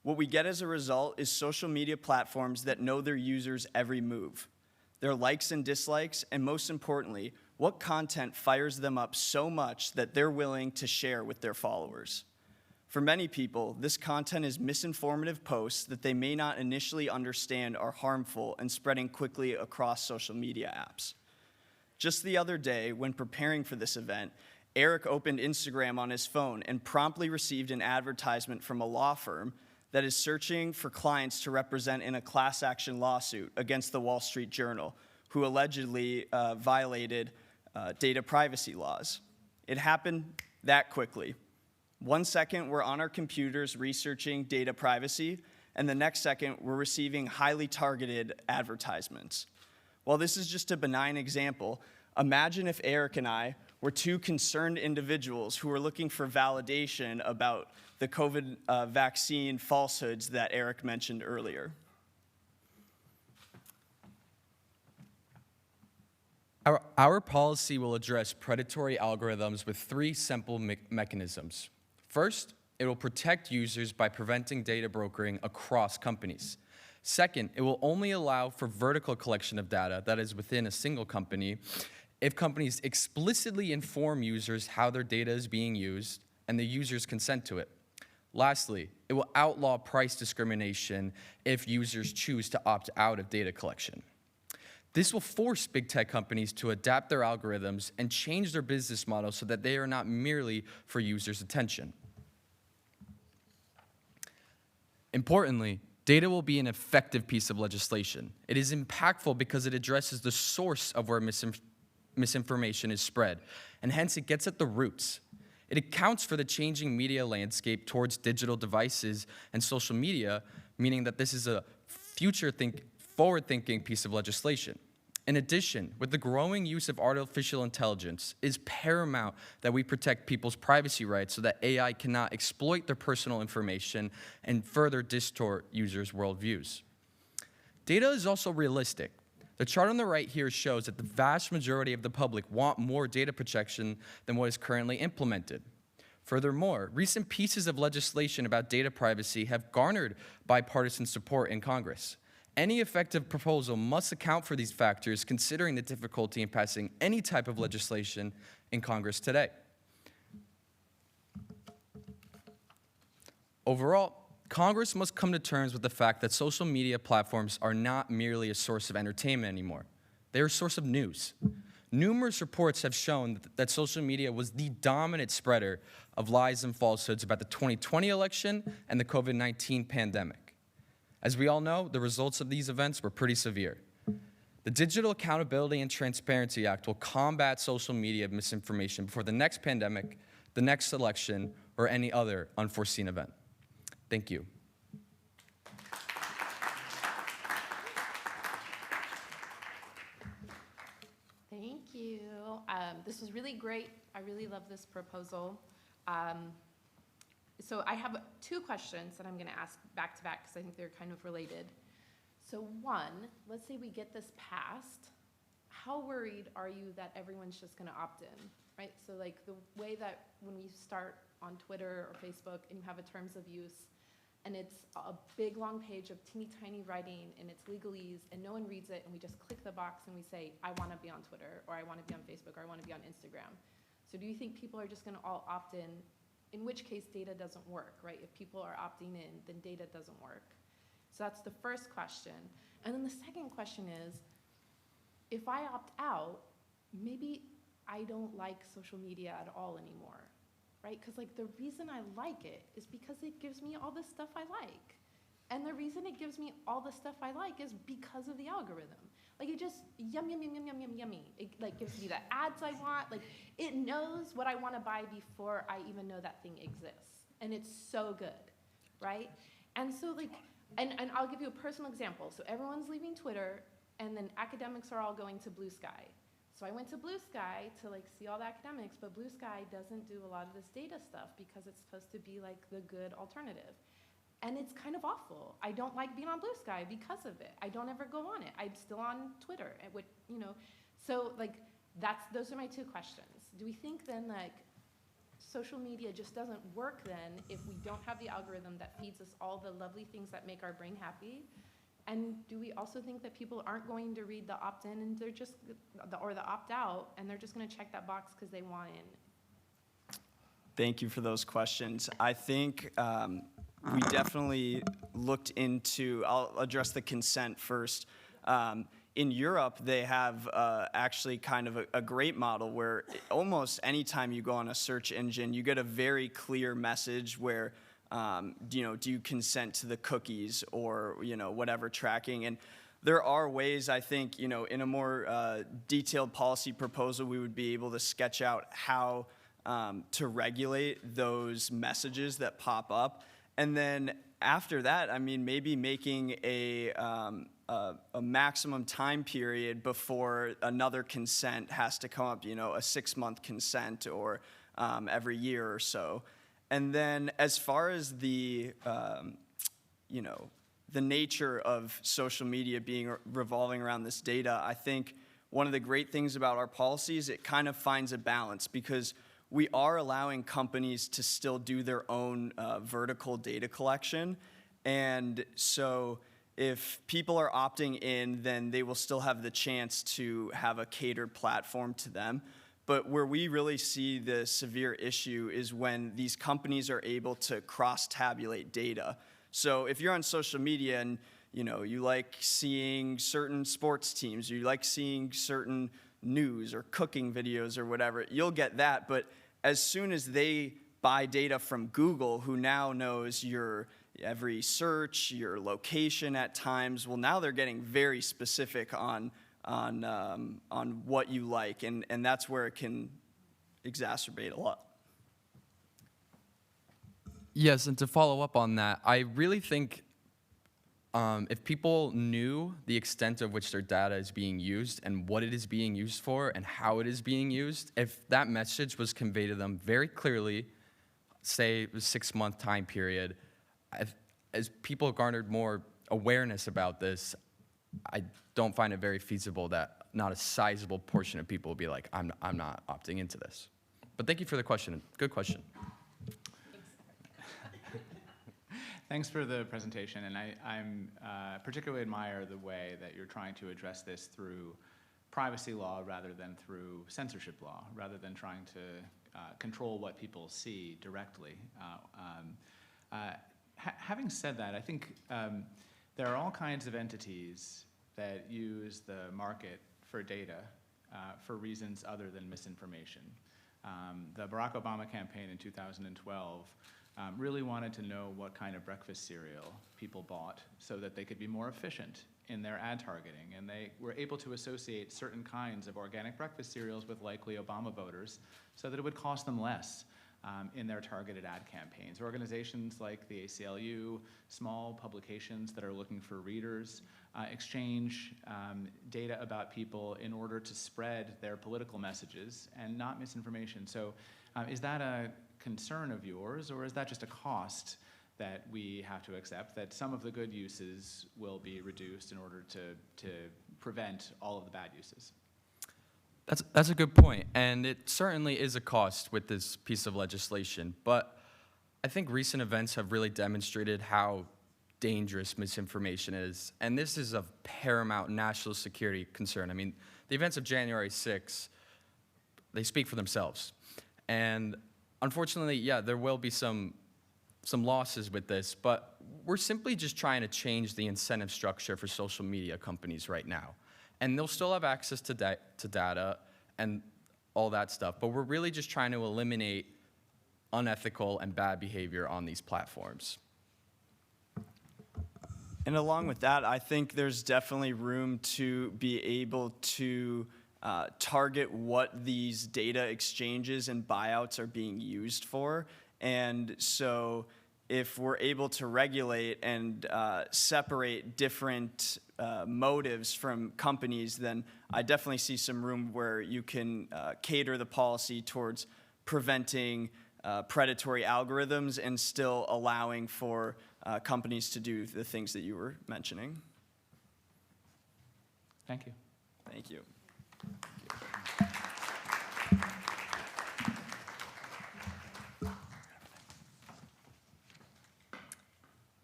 What we get as a result is social media platforms that know their users' every move, their likes and dislikes, and most importantly, what content fires them up so much that they're willing to share with their followers. For many people, this content is misinformative posts that they may not initially understand are harmful and spreading quickly across social media apps. Just the other day, when preparing for this event, Eric opened Instagram on his phone and promptly received an advertisement from a law firm that is searching for clients to represent in a class action lawsuit against the Wall Street Journal, who allegedly violated data privacy laws. It happened that quickly. 1 second, we're on our computers researching data privacy, and the next second, we're receiving highly targeted advertisements. While this is just a benign example, imagine if Eric and I were two concerned individuals who were looking for validation about the COVID vaccine falsehoods that Eric mentioned earlier. Our policy will address predatory algorithms with 3 simple mechanisms. First, it will protect users by preventing data brokering across companies. Second, it will only allow for vertical collection of data that is within a single company if companies explicitly inform users how their data is being used and the users consent to it. Lastly, it will outlaw price discrimination if users choose to opt out of data collection. This will force big tech companies to adapt their algorithms and change their business models so that they are not merely for users' attention. Importantly, data will be an effective piece of legislation. It is impactful because it addresses the source of where misinformation is spread, and hence it gets at the roots. It accounts for the changing media landscape towards digital devices and social media, meaning that this is a forward-thinking piece of legislation. In addition, with the growing use of artificial intelligence, it is paramount that we protect people's privacy rights so that AI cannot exploit their personal information and further distort users' worldviews. Data is also realistic. The chart on the right here shows that the vast majority of the public want more data protection than what is currently implemented. Furthermore, recent pieces of legislation about data privacy have garnered bipartisan support in Congress. Any effective proposal must account for these factors, considering the difficulty in passing any type of legislation in Congress today. Overall, Congress must come to terms with the fact that social media platforms are not merely a source of entertainment anymore. They're a source of news. Numerous reports have shown that social media was the dominant spreader of lies and falsehoods about the 2020 election and the COVID-19 pandemic. As we all know, the results of these events were pretty severe. The Digital Accountability and Transparency Act will combat social media misinformation before the next pandemic, the next election, or any other unforeseen event. Thank you. Thank you. This was really great. I really love this proposal. So I have two questions that I'm going to ask back to back because I think they're kind of related. So one, let's say we get this passed. How worried are you that everyone's just going to opt in, right? So like the way that when we start on Twitter or Facebook and you have a terms of use and it's a big long page of teeny tiny writing and it's legalese and no one reads it and we just click the box and we say, I want to be on Twitter or I want to be on Facebook or I want to be on Instagram. So do you think people are just going to all opt in which case data doesn't work, right? If people are opting in, then data doesn't work. So that's the first question. And then the second question is, if I opt out, maybe I don't like social media at all anymore, right? Because like the reason I like it is because it gives me all the stuff I like. And the reason it gives me all the stuff I like is because of the algorithm. Like it just yummy. It like gives me the ads I want. Like it knows what I want to buy before I even know that thing exists. And it's so good, right? And so like, and I'll give you a personal example. So everyone's leaving Twitter and then academics are all going to Blue Sky. So I went to Blue Sky to like see all the academics, but Blue Sky doesn't do a lot of this data stuff because it's supposed to be like the good alternative. And it's kind of awful. I don't like being on Blue Sky because of it. I don't ever go on it. I'm still on Twitter, you know. So like those are my two questions. Do we think then like social media just doesn't work then if we don't have the algorithm that feeds us all the lovely things that make our brain happy? And do we also think that people aren't going to read the opt-in and they're just, or the opt-out, and they're just going to check that box because they want in? Thank you for those questions. I think we definitely looked into, I'll address the consent first. In Europe, they have actually kind of a great model where almost anytime you go on a search engine, you get a very clear message where, do you consent to the cookies or, whatever tracking. And there are ways, I think, in a more detailed policy proposal, we would be able to sketch out how to regulate those messages that pop up. And then after that, I mean, maybe making a maximum time period before another consent has to come up, a 6-month consent or every year or so. And then as far as the nature of social media being revolving around this data, I think one of the great things about our policy is it kind of finds a balance because we are allowing companies to still do their own vertical data collection. And so if people are opting in, then they will still have the chance to have a catered platform to them. But where we really see the severe issue is when these companies are able to cross-tabulate data. So if you're on social media and you like seeing certain sports teams, you like seeing certain news or cooking videos or whatever, you'll get that. But as soon as they buy data from Google, who now knows your every search, your location at times, well, now they're getting very specific on what you like, and that's where it can exacerbate a lot. Yes, and to follow up on that, I really think if people knew the extent of which their data is being used and what it is being used for and how it is being used, if that message was conveyed to them very clearly, say a 6-month time period, as people garnered more awareness about this, I don't find it very feasible that not a sizable portion of people will be like, I'm not opting into this. But thank you for the question. Good question. Thanks for the presentation, and I'm particularly admire the way that you're trying to address this through privacy law rather than through censorship law, rather than trying to control what people see directly. Having said that, I think there are all kinds of entities that use the market for data for reasons other than misinformation. The Barack Obama campaign in 2012 really wanted to know what kind of breakfast cereal people bought so that they could be more efficient in their ad targeting. And they were able to associate certain kinds of organic breakfast cereals with likely Obama voters so that it would cost them less in their targeted ad campaigns. Organizations like the ACLU, small publications that are looking for readers, exchange data about people in order to spread their political messages and not misinformation. So is that a concern of yours, or is that just a cost that we have to accept, that some of the good uses will be reduced in order to prevent all of the bad uses? That's a good point, and it certainly is a cost with this piece of legislation, but I think recent events have really demonstrated how dangerous misinformation is, and this is of paramount national security concern. I mean, the events of January 6th, they speak for themselves, and unfortunately, yeah, there will be some losses with this, but we're simply just trying to change the incentive structure for social media companies right now. And they'll still have access to data and all that stuff, but we're really just trying to eliminate unethical and bad behavior on these platforms. And along with that, I think there's definitely room to be able to target what these data exchanges and buyouts are being used for. And so if we're able to regulate and separate different motives from companies, then I definitely see some room where you can cater the policy towards preventing predatory algorithms and still allowing for companies to do the things that you were mentioning. Thank you. Thank you.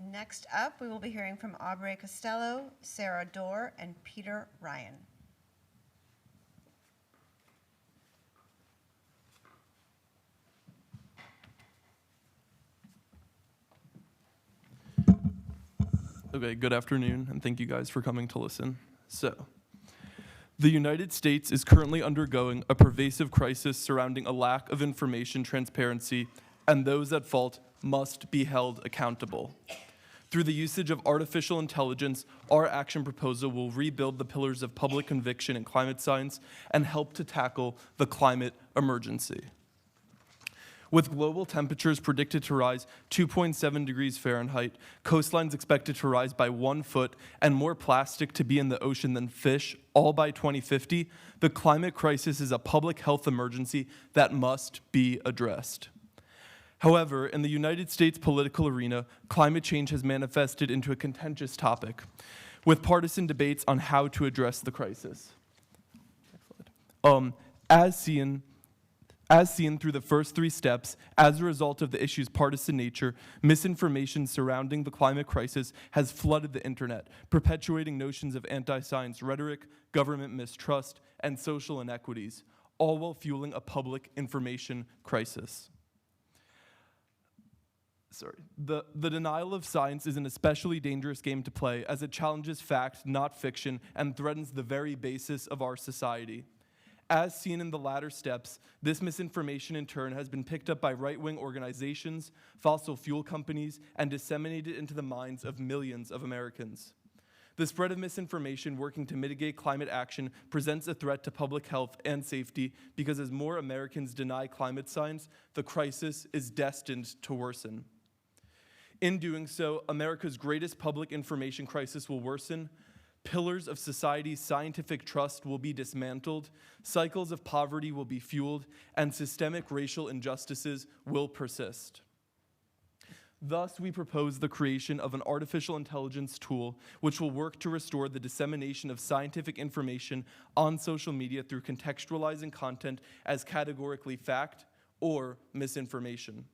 Next up, we will be hearing from Aubrey Costello, Sarah Dorr, and Peter Ryan. Okay, good afternoon, and thank you guys for coming to listen. So, the United States is currently undergoing a pervasive crisis surrounding a lack of information transparency, and those at fault must be held accountable. Through the usage of artificial intelligence, our action proposal will rebuild the pillars of public conviction in climate science and help to tackle the climate emergency. With global temperatures predicted to rise 2.7 degrees Fahrenheit, coastlines expected to rise by 1 foot, and more plastic to be in the ocean than fish, all by 2050, the climate crisis is a public health emergency that must be addressed. However, in the United States political arena, climate change has manifested into a contentious topic, with partisan debates on how to address the crisis. As seen through the first 3 steps, as a result of the issue's partisan nature, misinformation surrounding the climate crisis has flooded the internet, perpetuating notions of anti-science rhetoric, government mistrust, and social inequities, all while fueling a public information crisis. The denial of science is an especially dangerous game to play as it challenges fact, not fiction, and threatens the very basis of our society. As seen in the latter steps, this misinformation in turn has been picked up by right-wing organizations, fossil fuel companies, and disseminated into the minds of millions of Americans. The spread of misinformation working to mitigate climate action presents a threat to public health and safety because as more Americans deny climate science, the crisis is destined to worsen. In doing so, America's greatest public information crisis will worsen, pillars of society's scientific trust will be dismantled, cycles of poverty will be fueled, and systemic racial injustices will persist. Thus, we propose the creation of an artificial intelligence tool which will work to restore the dissemination of scientific information on social media through contextualizing content as categorically fact or misinformation.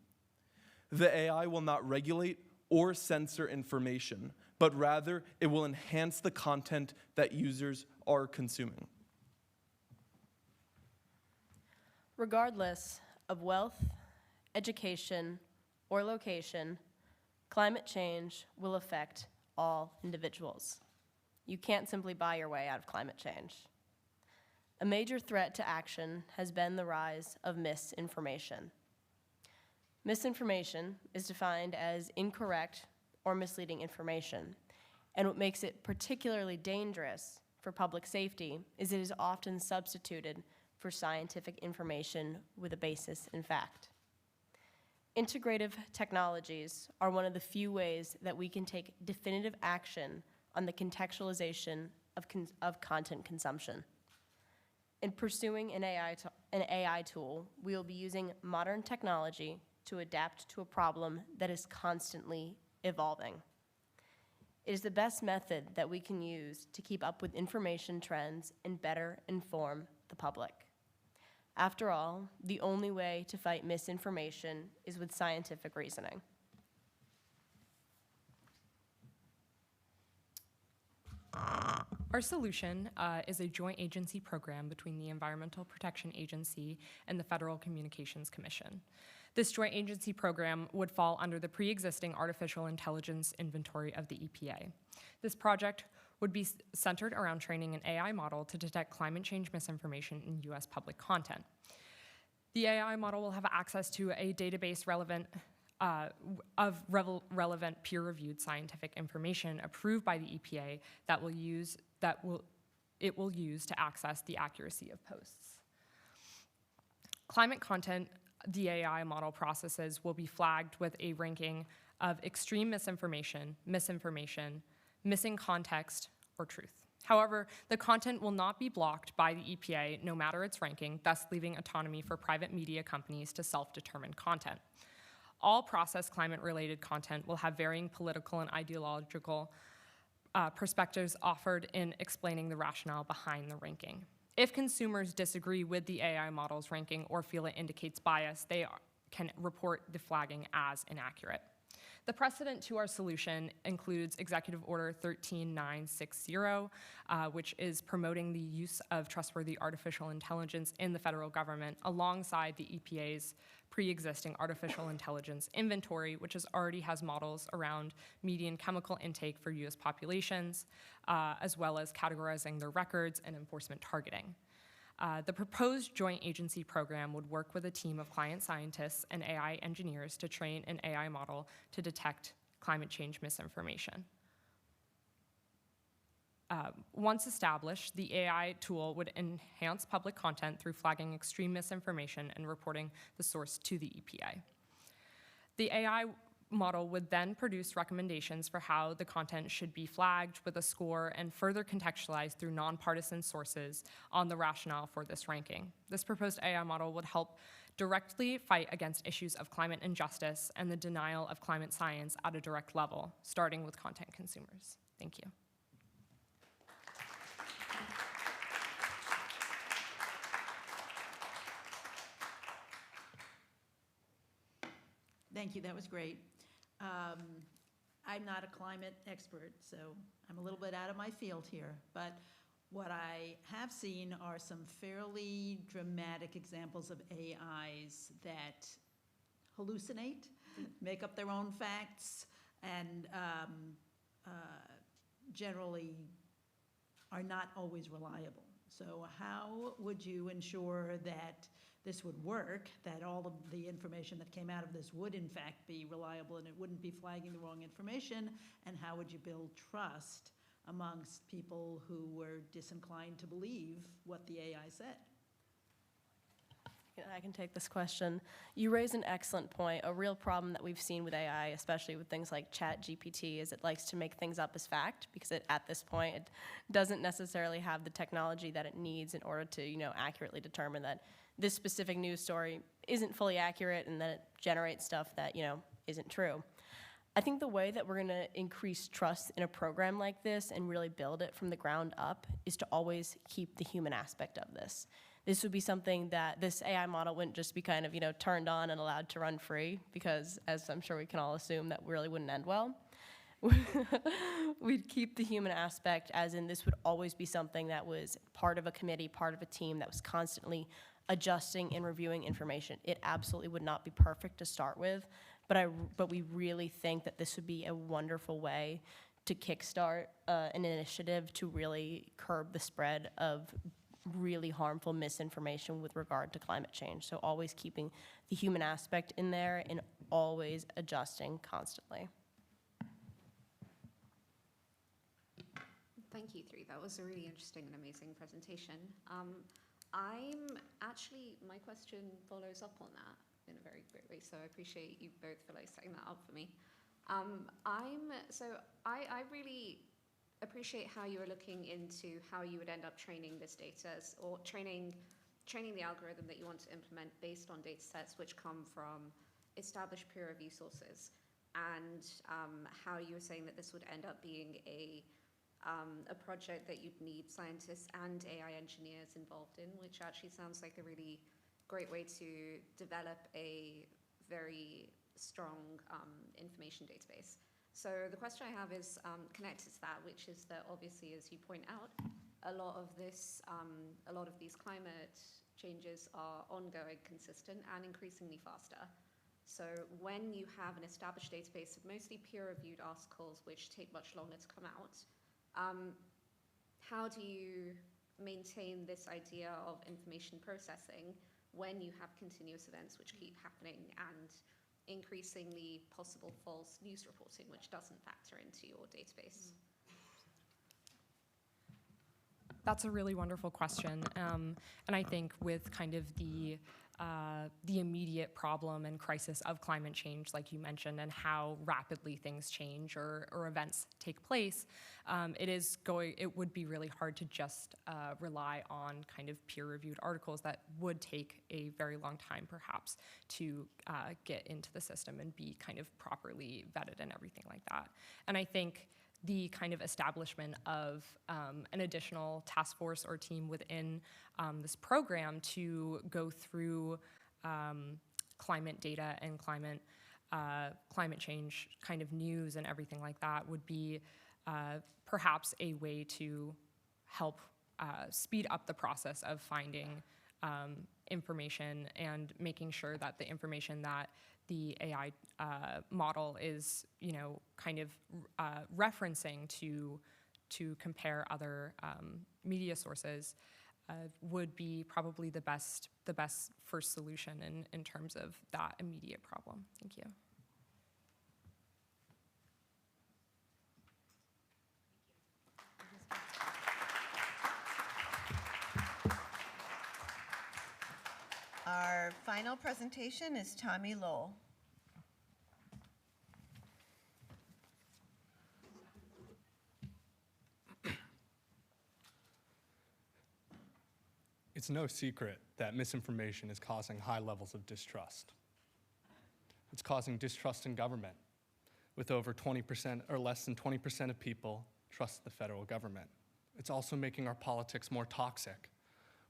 The AI will not regulate or censor information, but rather it will enhance the content that users are consuming. Regardless of wealth, education, or location, climate change will affect all individuals. You can't simply buy your way out of climate change. A major threat to action has been the rise of misinformation. Misinformation is defined as incorrect or misleading information, and what makes it particularly dangerous for public safety is it is often substituted for scientific information with a basis in fact. Integrative technologies are one of the few ways that we can take definitive action on the contextualization of content consumption. In pursuing an AI tool, we will be using modern technology to adapt to a problem that is constantly evolving. It is the best method that we can use to keep up with information trends and better inform the public. After all, the only way to fight misinformation is with scientific reasoning. Our solution is a joint agency program between the Environmental Protection Agency and the Federal Communications Commission. This joint agency program would fall under the pre-existing artificial intelligence inventory of the EPA. This project would be centered around training an AI model to detect climate change misinformation in US public content. The AI model will have access to a database relevant peer-reviewed scientific information approved by the EPA that it will use to access the accuracy of posts. Climate content the AI model processes will be flagged with a ranking of extreme misinformation, missing context, or truth. However, the content will not be blocked by the EPA no matter its ranking, thus leaving autonomy for private media companies to self-determine content. All processed climate-related content will have varying political and ideological perspectives offered in explaining the rationale behind the ranking. If consumers disagree with the AI model's ranking or feel it indicates bias, they can report the flagging as inaccurate. The precedent to our solution includes Executive Order 13960, which is promoting the use of trustworthy artificial intelligence in the federal government alongside the EPA's pre-existing artificial intelligence inventory, which already has models around median chemical intake for US populations, as well as categorizing their records and enforcement targeting. The proposed joint agency program would work with a team of client scientists and AI engineers to train an AI model to detect climate change misinformation. Once established, the AI tool would enhance public content through flagging extreme misinformation and reporting the source to the EPA. The AI model would then produce recommendations for how the content should be flagged with a score and further contextualized through nonpartisan sources on the rationale for this ranking. This proposed AI model would help directly fight against issues of climate injustice and the denial of climate science at a direct level, starting with content consumers. Thank you. Thank you, that was great. I'm not a climate expert, so I'm a little bit out of my field here, but what I have seen are some fairly dramatic examples of AIs that hallucinate make up their own facts, and generally are not always reliable. So how would you ensure that this would work, that all of the information that came out of this would in fact be reliable and it wouldn't be flagging the wrong information? And how would you build trust amongst people who were disinclined to believe what the AI said? I can take this question. You raise an excellent point. A real problem that we've seen with AI, especially with things like ChatGPT, is it likes to make things up as fact because at this point it doesn't necessarily have the technology that it needs in order to, accurately determine that this specific news story isn't fully accurate and that it generates stuff that, isn't true. I think the way that we're going to increase trust in a program like this and really build it from the ground up is to always keep the human aspect of this. This would be something that this AI model wouldn't just be kind of, turned on and allowed to run free, because as I'm sure we can all assume, that really wouldn't end well. We'd keep the human aspect, as in this would always be something that was part of a committee, part of a team that was constantly adjusting and reviewing information. It absolutely would not be perfect to start with, but we really think that this would be a wonderful way to kickstart an initiative to really curb the spread of really harmful misinformation with regard to climate change. So always keeping the human aspect in there and always adjusting constantly. Thank you three. That was a really interesting and amazing presentation. My question follows up on that in a very great way, so I appreciate you both for setting that up for me. I really appreciate how you were looking into how you would end up training this data, or training the algorithm that you want to implement based on data sets which come from established peer review sources, and how you were saying that this would end up being a project that you'd need scientists and AI engineers involved in, which actually sounds like a really great way to develop a very strong information database. So the question I have is connected to that, which is that obviously, as you point out, a lot of these climate changes are ongoing, consistent, and increasingly faster. So when you have an established database of mostly peer-reviewed articles which take much longer to come out, how do you maintain this idea of information processing when you have continuous events which keep happening and increasingly possible false news reporting, which doesn't factor into your database? That's a really wonderful question, and I think with kind of the immediate problem and crisis of climate change, like you mentioned, and how rapidly things change or events take place, it would be really hard to just rely on kind of peer-reviewed articles that would take a very long time, perhaps, to get into the system and be kind of properly vetted and everything like that. And I think the kind of establishment of an additional task force or team within this program to go through climate data and climate change kind of news and everything like that would be perhaps a way to help speed up the process of finding information and making sure that the information that the AI model is, kind of referencing to compare other media sources would be probably the best first solution in terms of that immediate problem. Thank you. Our final presentation is Tommy Lowell. It's no secret that misinformation is causing high levels of distrust. It's causing distrust in government, with over 20% or less than 20% of people trust the federal government. It's also making our politics more toxic,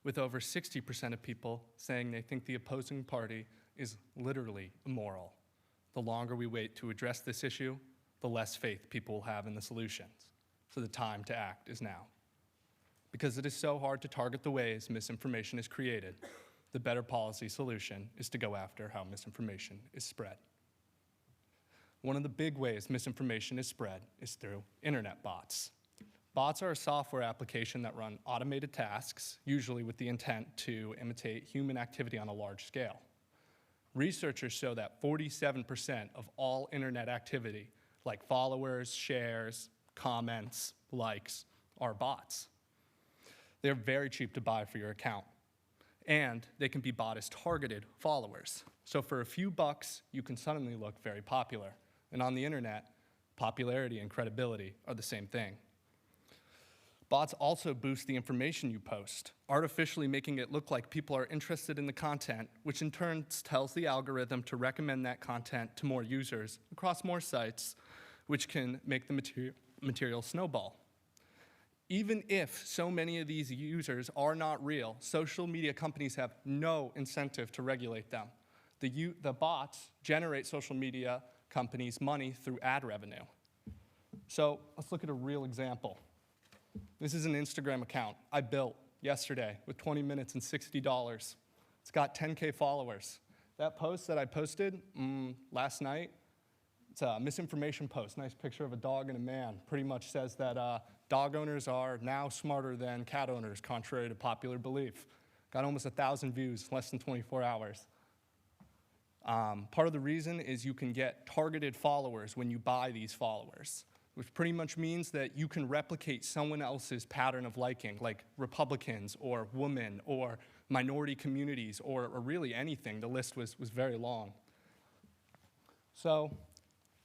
with over 60% of people saying they think the opposing party is literally immoral. The longer we wait to address this issue, the less faith people will have in the solutions. So the time to act is now. Because it is so hard to target the ways misinformation is created, the better policy solution is to go after how misinformation is spread. One of the big ways misinformation is spread is through internet bots. Bots are a software application that run automated tasks, usually with the intent to imitate human activity on a large scale. Researchers show that 47% of all internet activity, like followers, shares, comments, likes, are bots. They're very cheap to buy for your account, and they can be bought as targeted followers. So for a few bucks, you can suddenly look very popular. And on the internet, popularity and credibility are the same thing. Bots also boost the information you post, artificially making it look like people are interested in the content, which in turn tells the algorithm to recommend that content to more users across more sites, which can make the material snowball. Even if so many of these users are not real, social media companies have no incentive to regulate them. The bots generate social media companies money through ad revenue. So let's look at a real example. This is an Instagram account I built yesterday with 20 minutes and $60. It's got 10K followers. That post that I posted last night, it's a misinformation post. Nice picture of a dog and a man. Pretty much says that dog owners are now smarter than cat owners, contrary to popular belief. Got almost 1,000 views, less than 24 hours. Part of the reason is you can get targeted followers when you buy these followers, which pretty much means that you can replicate someone else's pattern of liking, like Republicans or women or minority communities or really anything. The list was very long. So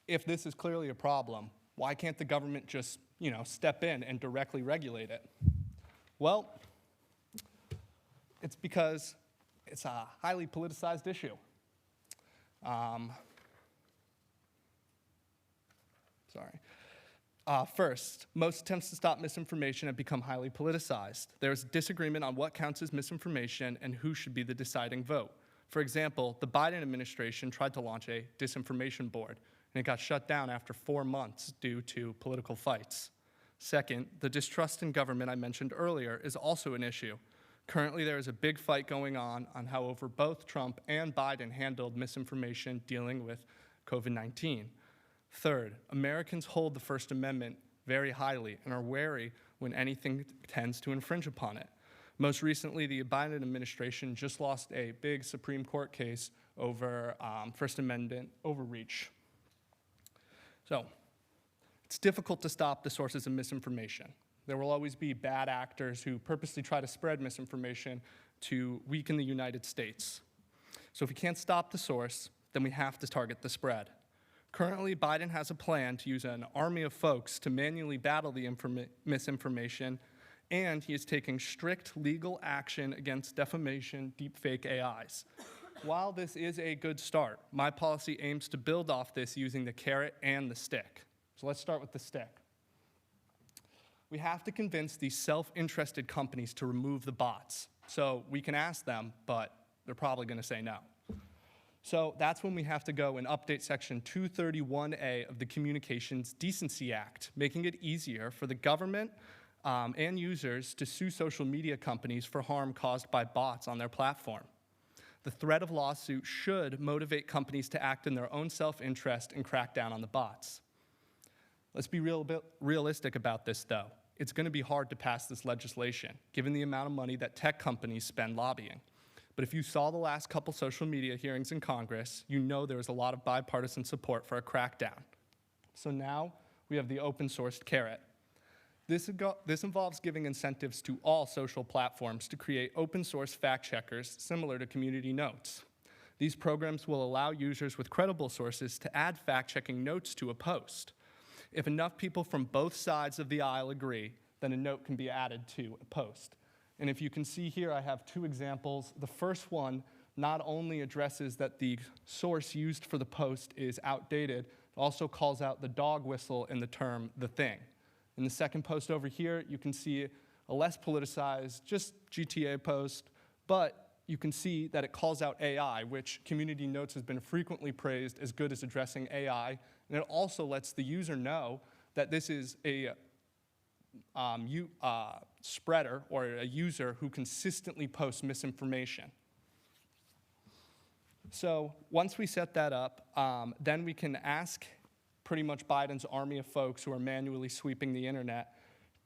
if this is clearly a problem, why can't the government just, step in and directly regulate it? Well, it's because it's a highly politicized issue. First, most attempts to stop misinformation have become highly politicized. There's disagreement on what counts as misinformation and who should be the deciding vote. For example, the Biden administration tried to launch a disinformation board, and it got shut down after 4 months due to political fights. Second, the distrust in government I mentioned earlier is also an issue. Currently, there is a big fight going on how both Trump and Biden handled misinformation dealing with COVID-19. Third, Americans hold the First Amendment very highly and are wary when anything tends to infringe upon it. Most recently, the Biden administration just lost a big Supreme Court case over First Amendment overreach. So, it's difficult to stop the sources of misinformation. There will always be bad actors who purposely try to spread misinformation to weaken the United States. So if we can't stop the source, then we have to target the spread. Currently, Biden has a plan to use an army of folks to manually battle the misinformation, and he is taking strict legal action against defamation deepfake AIs. While this is a good start, my policy aims to build off this using the carrot and the stick. So let's start with the stick. We have to convince these self-interested companies to remove the bots. So we can ask them, but they're probably going to say no. So that's when we have to go and update Section 231A of the Communications Decency Act, making it easier for the government and users to sue social media companies for harm caused by bots on their platform. The threat of lawsuit should motivate companies to act in their own self-interest and crack down on the bots. Let's be realistic about this, though. It's going to be hard to pass this legislation, given the amount of money that tech companies spend lobbying. But if you saw the last couple social media hearings in Congress, you know there was a lot of bipartisan support for a crackdown. So now we have the open-sourced carrot. This involves giving incentives to all social platforms to create open-source fact-checkers similar to Community Notes. These programs will allow users with credible sources to add fact-checking notes to a post. If enough people from both sides of the aisle agree, then a note can be added to a post. And if you can see here, I have 2 examples. The first one not only addresses that the source used for the post is outdated, it also calls out the dog whistle in the term "the thing." In the second post over here, you can see a less politicized, just GTA post, but you can see that it calls out AI, which Community Notes has been frequently praised as good as addressing AI. And it also lets the user know that this is a spreader or a user who consistently posts misinformation. So once we set that up, then we can ask pretty much Biden's army of folks who are manually sweeping the internet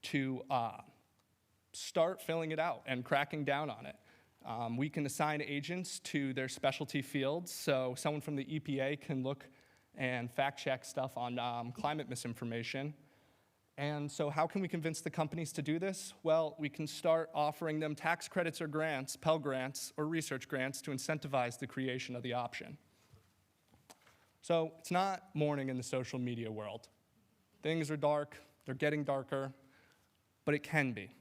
to start filling it out and cracking down on it. We can assign agents to their specialty fields, so someone from the EPA can look and fact-check stuff on climate misinformation. And so how can we convince the companies to do this? Well, we can start offering them tax credits or grants, Pell Grants, or research grants to incentivize the creation of the option. So it's not morning in the social media world. Things are dark, they're getting darker, but it can be.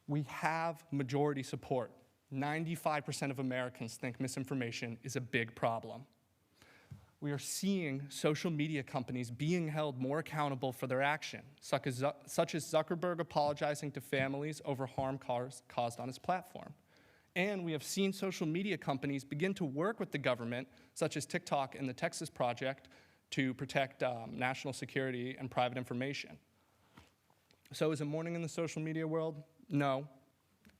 We have majority support. 95% of Americans think misinformation is a big problem. We are seeing social media companies being held more accountable for their action, such as Zuckerberg apologizing to families over harm caused on his platform. And we have seen social media companies begin to work with the government, such as TikTok and the Texas Project, to protect national security and private information. So is it morning in the social media world? No.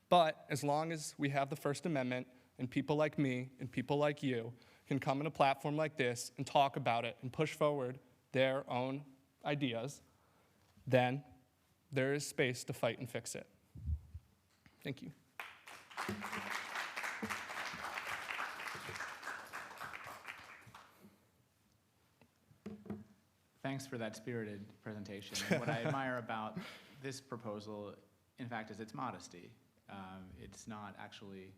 But as long as we have the First Amendment and people like me and people like you can come on a platform like this and talk about it and push forward their own ideas, then there is space to fight and fix it. Thank you. Thanks for that spirited presentation. And what I admire about this proposal, in fact, is its modesty. It's not actually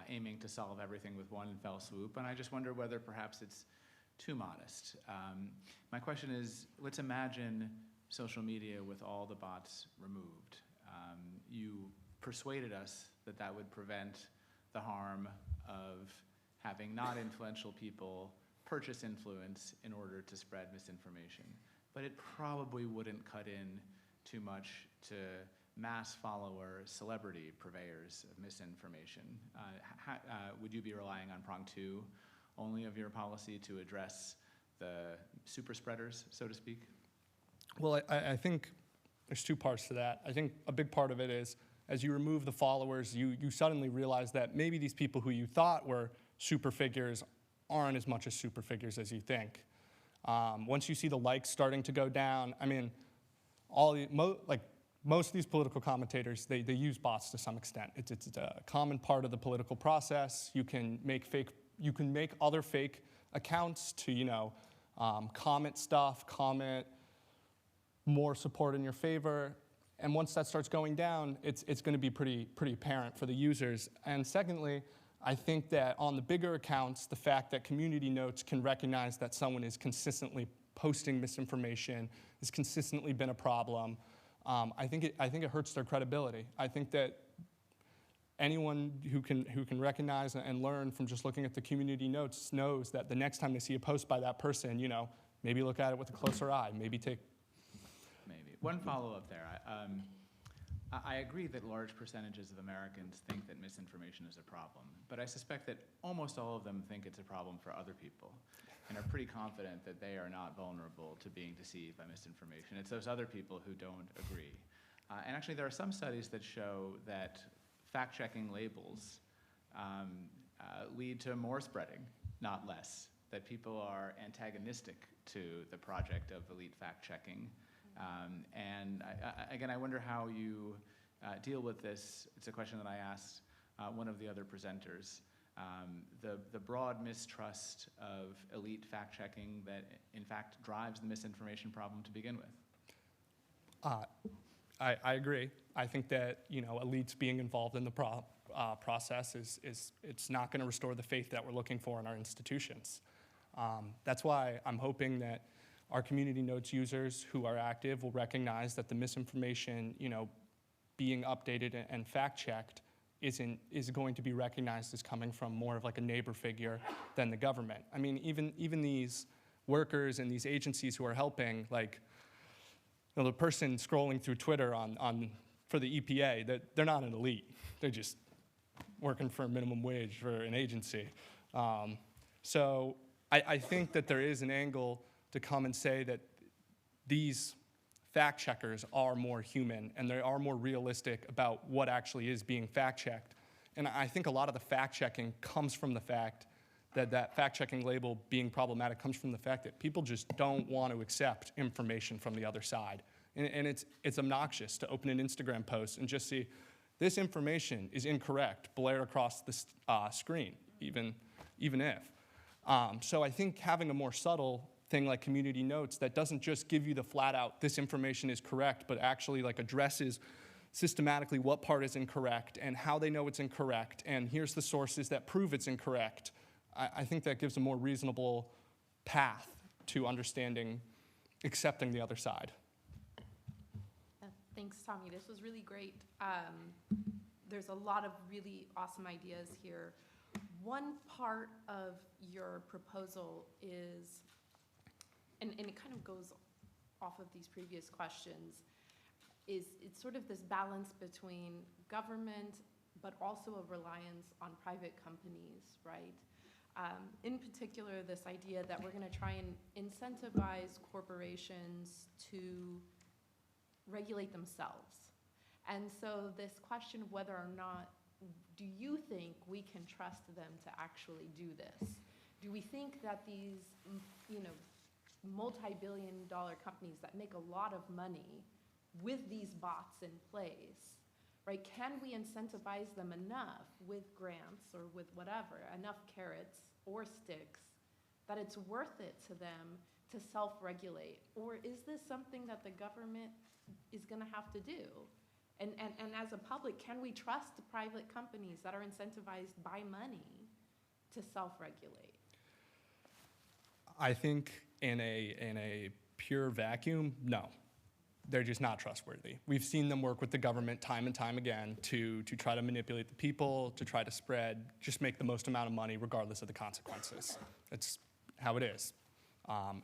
aiming to solve everything with one fell swoop, and I just wonder whether perhaps it's too modest. My question is, let's imagine social media with all the bots removed. You persuaded us that that would prevent the harm of having not influential people purchase influence in order to spread misinformation. But it probably wouldn't cut in too much to mass follower celebrity purveyors of misinformation. Would you be relying on prong two only of your policy to address the super spreaders, so to speak? Well, I think there's two parts to that. I think a big part of it is, as you remove the followers, you suddenly realize that maybe these people who you thought were super figures aren't as much as super figures as you think. Once you see the likes starting to go down, I mean, most of these political commentators, they use bots to some extent. It's a common part of the political process. You can make other fake accounts to, comment stuff, comment more support in your favor. And once that starts going down, it's going to be pretty apparent for the users. And secondly, I think that on the bigger accounts, the fact that community notes can recognize that someone is consistently posting misinformation, has consistently been a problem, I think it hurts their credibility. I think that anyone who can recognize and learn from just looking at the community notes knows that the next time they see a post by that person, maybe look at it with a closer eye, maybe take. Maybe. One follow-up there. I agree that large percentages of Americans think that misinformation is a problem, but I suspect that almost all of them think it's a problem for other people and are pretty confident that they are not vulnerable to being deceived by misinformation. It's those other people who don't agree. And actually, there are some studies that show that fact-checking labels lead to more spreading, not less, that people are antagonistic to the project of elite fact-checking. Again, I wonder how you deal with this. It's a question that I asked one of the other presenters. The broad mistrust of elite fact-checking that, in fact, drives the misinformation problem to begin with. I agree. I think that elites being involved in the process it's not going to restore the faith that we're looking for in our institutions. That's why I'm hoping that our community notes users who are active will recognize that the misinformation, being updated and fact-checked is going to be recognized as coming from more of like a neighbor figure than the government. I mean, even these workers and these agencies who are helping, like, the person scrolling through Twitter for the EPA, that they're not an elite. They're just working for a minimum wage for an agency. So I think that there is an angle to come and say that these fact checkers are more human and they are more realistic about what actually is being fact checked. And I think a lot of the fact checking comes from the fact that fact-checking label being problematic comes from the fact that people just don't want to accept information from the other side. And it's obnoxious to open an Instagram post and just see, this information is incorrect, blared across the screen, even if. So I think having a more subtle thing like community notes that doesn't just give you the flat out, this information is correct, but actually like addresses systematically what part is incorrect and how they know it's incorrect, and here's the sources that prove it's incorrect. I think that gives a more reasonable path to understanding, accepting the other side. Thanks, Tommy. This was really great. There's a lot of really awesome ideas here. One part of your proposal is, and it kind of goes off of these previous questions, is it's sort of this balance between government, but also a reliance on private companies, right? In particular, this idea that we're going to try and incentivize corporations to regulate themselves. And so this question of whether or not do you think we can trust them to actually do this? Do we think that these, multi-billion-dollar companies that make a lot of money with these bots in place, right? Can we incentivize them enough with grants or with whatever, enough carrots or sticks, that it's worth it to them to self-regulate? Or is this something that the government is going to have to do? And as a public, can we trust the private companies that are incentivized by money to self-regulate? I think in a pure vacuum, no. They're just not trustworthy. We've seen them work with the government time and time again to try to manipulate the people, to try to spread, just make the most amount of money regardless of the consequences. That's how it is.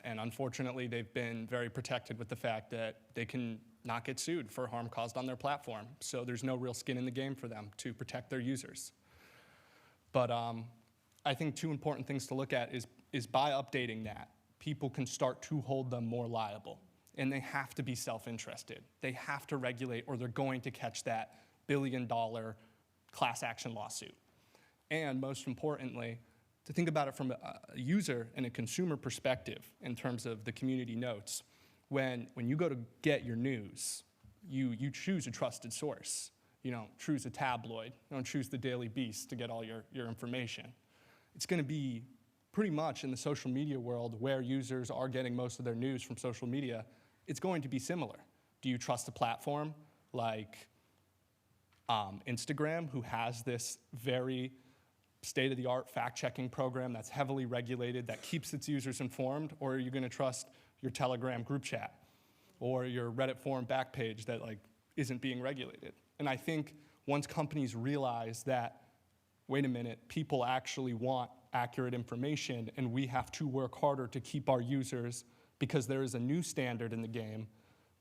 And unfortunately, they've been very protected with the fact that they can not get sued for harm caused on their platform. So there's no real skin in the game for them to protect their users. But I think two important things to look at is by updating that, people can start to hold them more liable. And they have to be self-interested. They have to regulate or they're going to catch that billion-dollar class action lawsuit. And most importantly, to think about it from a user and a consumer perspective in terms of the community notes. When you go to get your news, you choose a trusted source. You don't choose a tabloid. You don't choose the Daily Beast to get all your information. It's going to be pretty much in the social media world where users are getting most of their news from social media. It's going to be similar. Do you trust a platform like Instagram, who has this very state-of-the-art fact-checking program that's heavily regulated, that keeps its users informed, or are you going to trust your Telegram group chat or your Reddit forum back page that isn't being regulated? And I think once companies realize that, wait a minute, people actually want accurate information and we have to work harder to keep our users because there is a new standard in the game,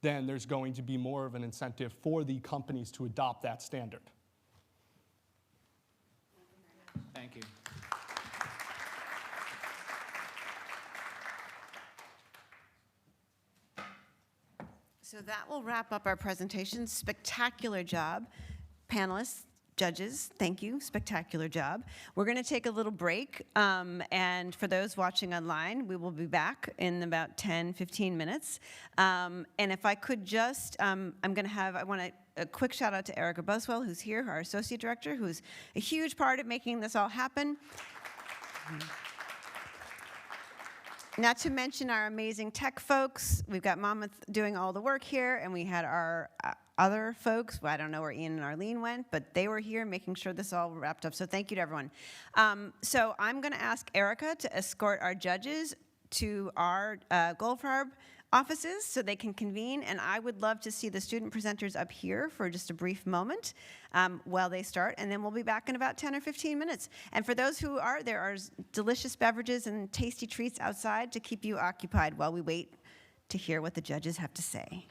then there's going to be more of an incentive for the companies to adopt that standard. Thank you. So that will wrap up our presentation. Spectacular job. Panelists, judges, thank you. Spectacular job. We're going to take a little break. And for those watching online, we will be back in about 10, 15 minutes. And if I could just, I want a quick shout out to Erica Buswell, who's here, our associate director, who's a huge part of making this all happen. Not to mention our amazing tech folks. We've got Monmouth doing all the work here, and we had our other folks. Well, I don't know where Ian and Arlene went, but they were here making sure this all wrapped up. So thank you to everyone. So I'm going to ask Erica to escort our judges to our Goldfarb offices so they can convene, and I would love to see the student presenters up here for just a brief moment while they start, and then we'll be back in about 10 or 15 minutes. And for those who are, there are delicious beverages and tasty treats outside to keep you occupied while we wait to hear what the judges have to say.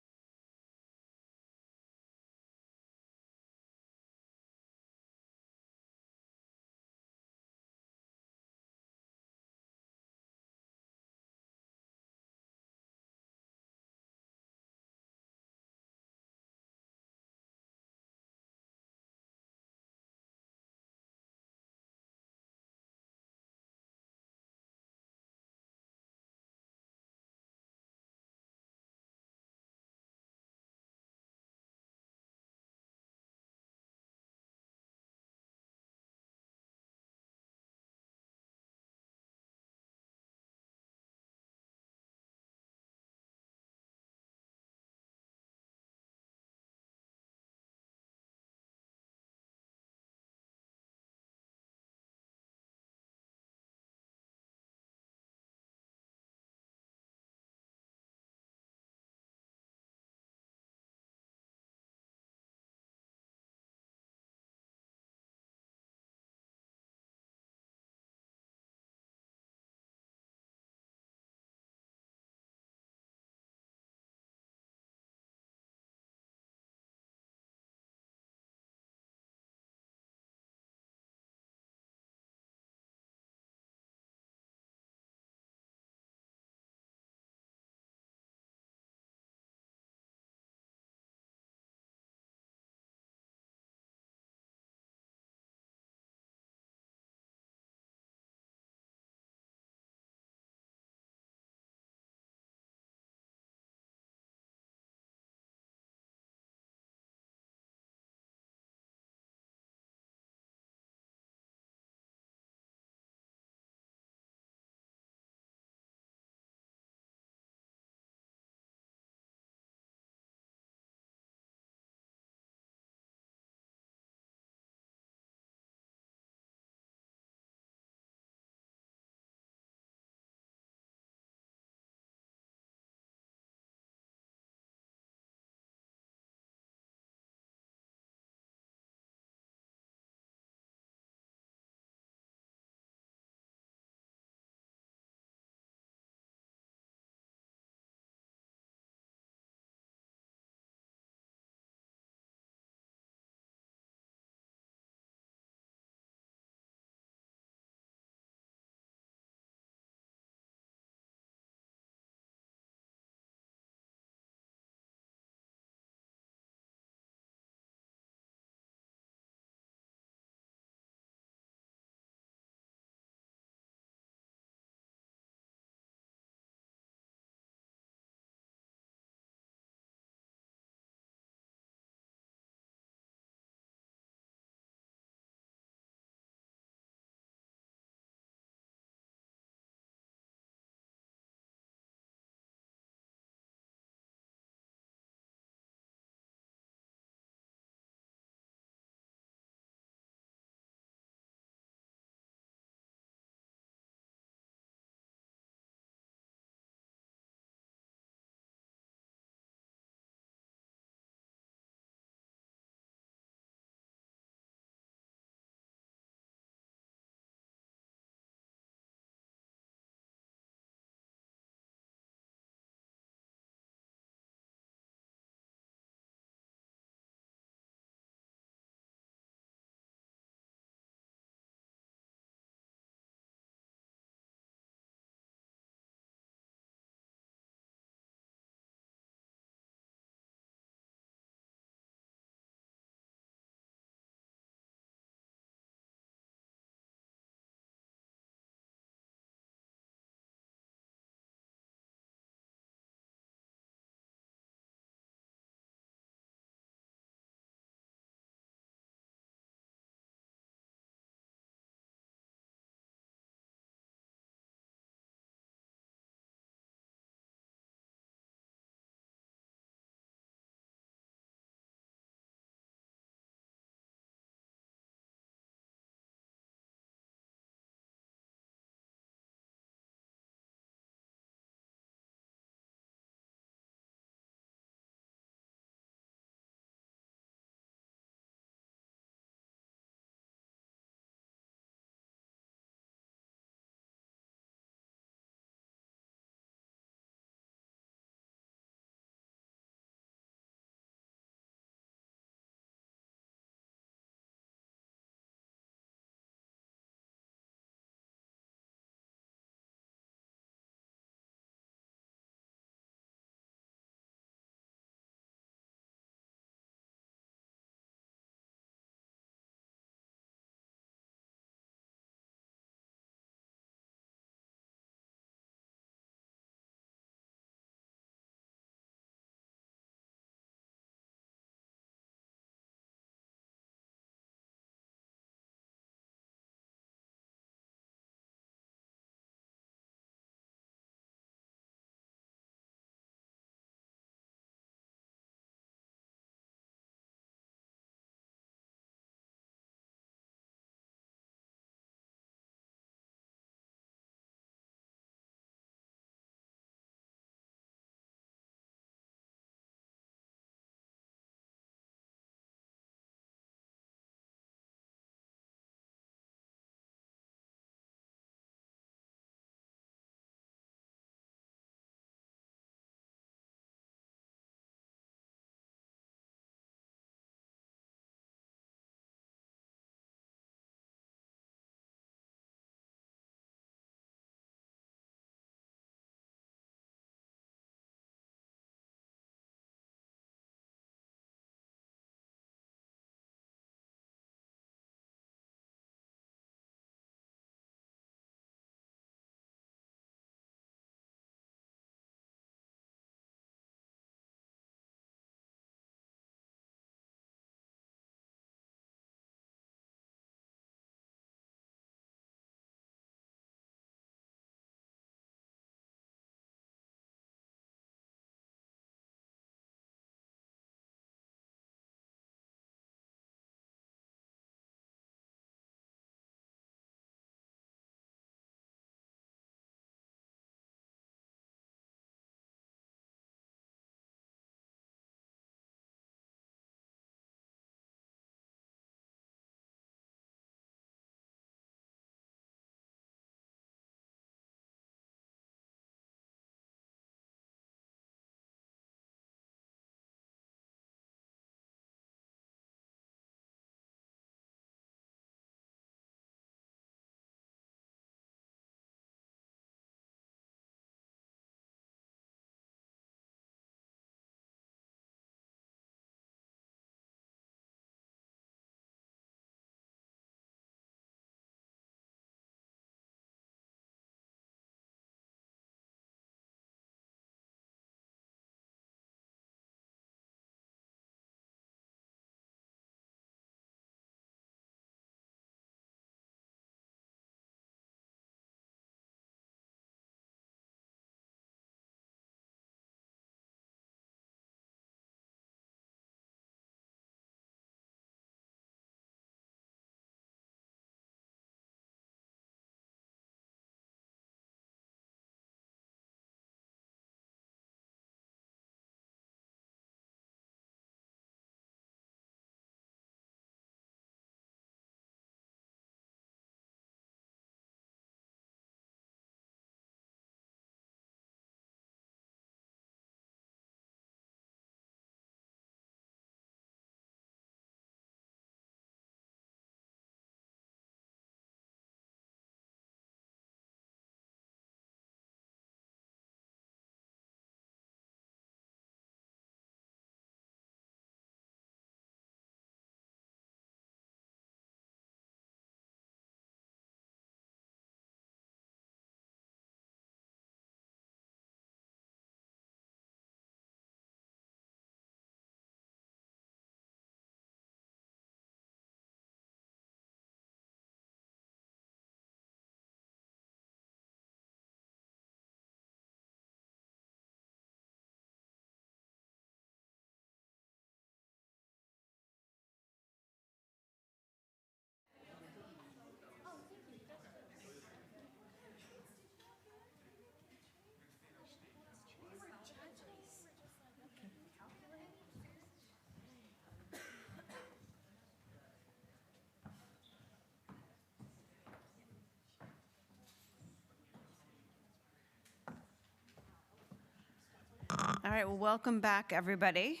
right, well, welcome back, everybody.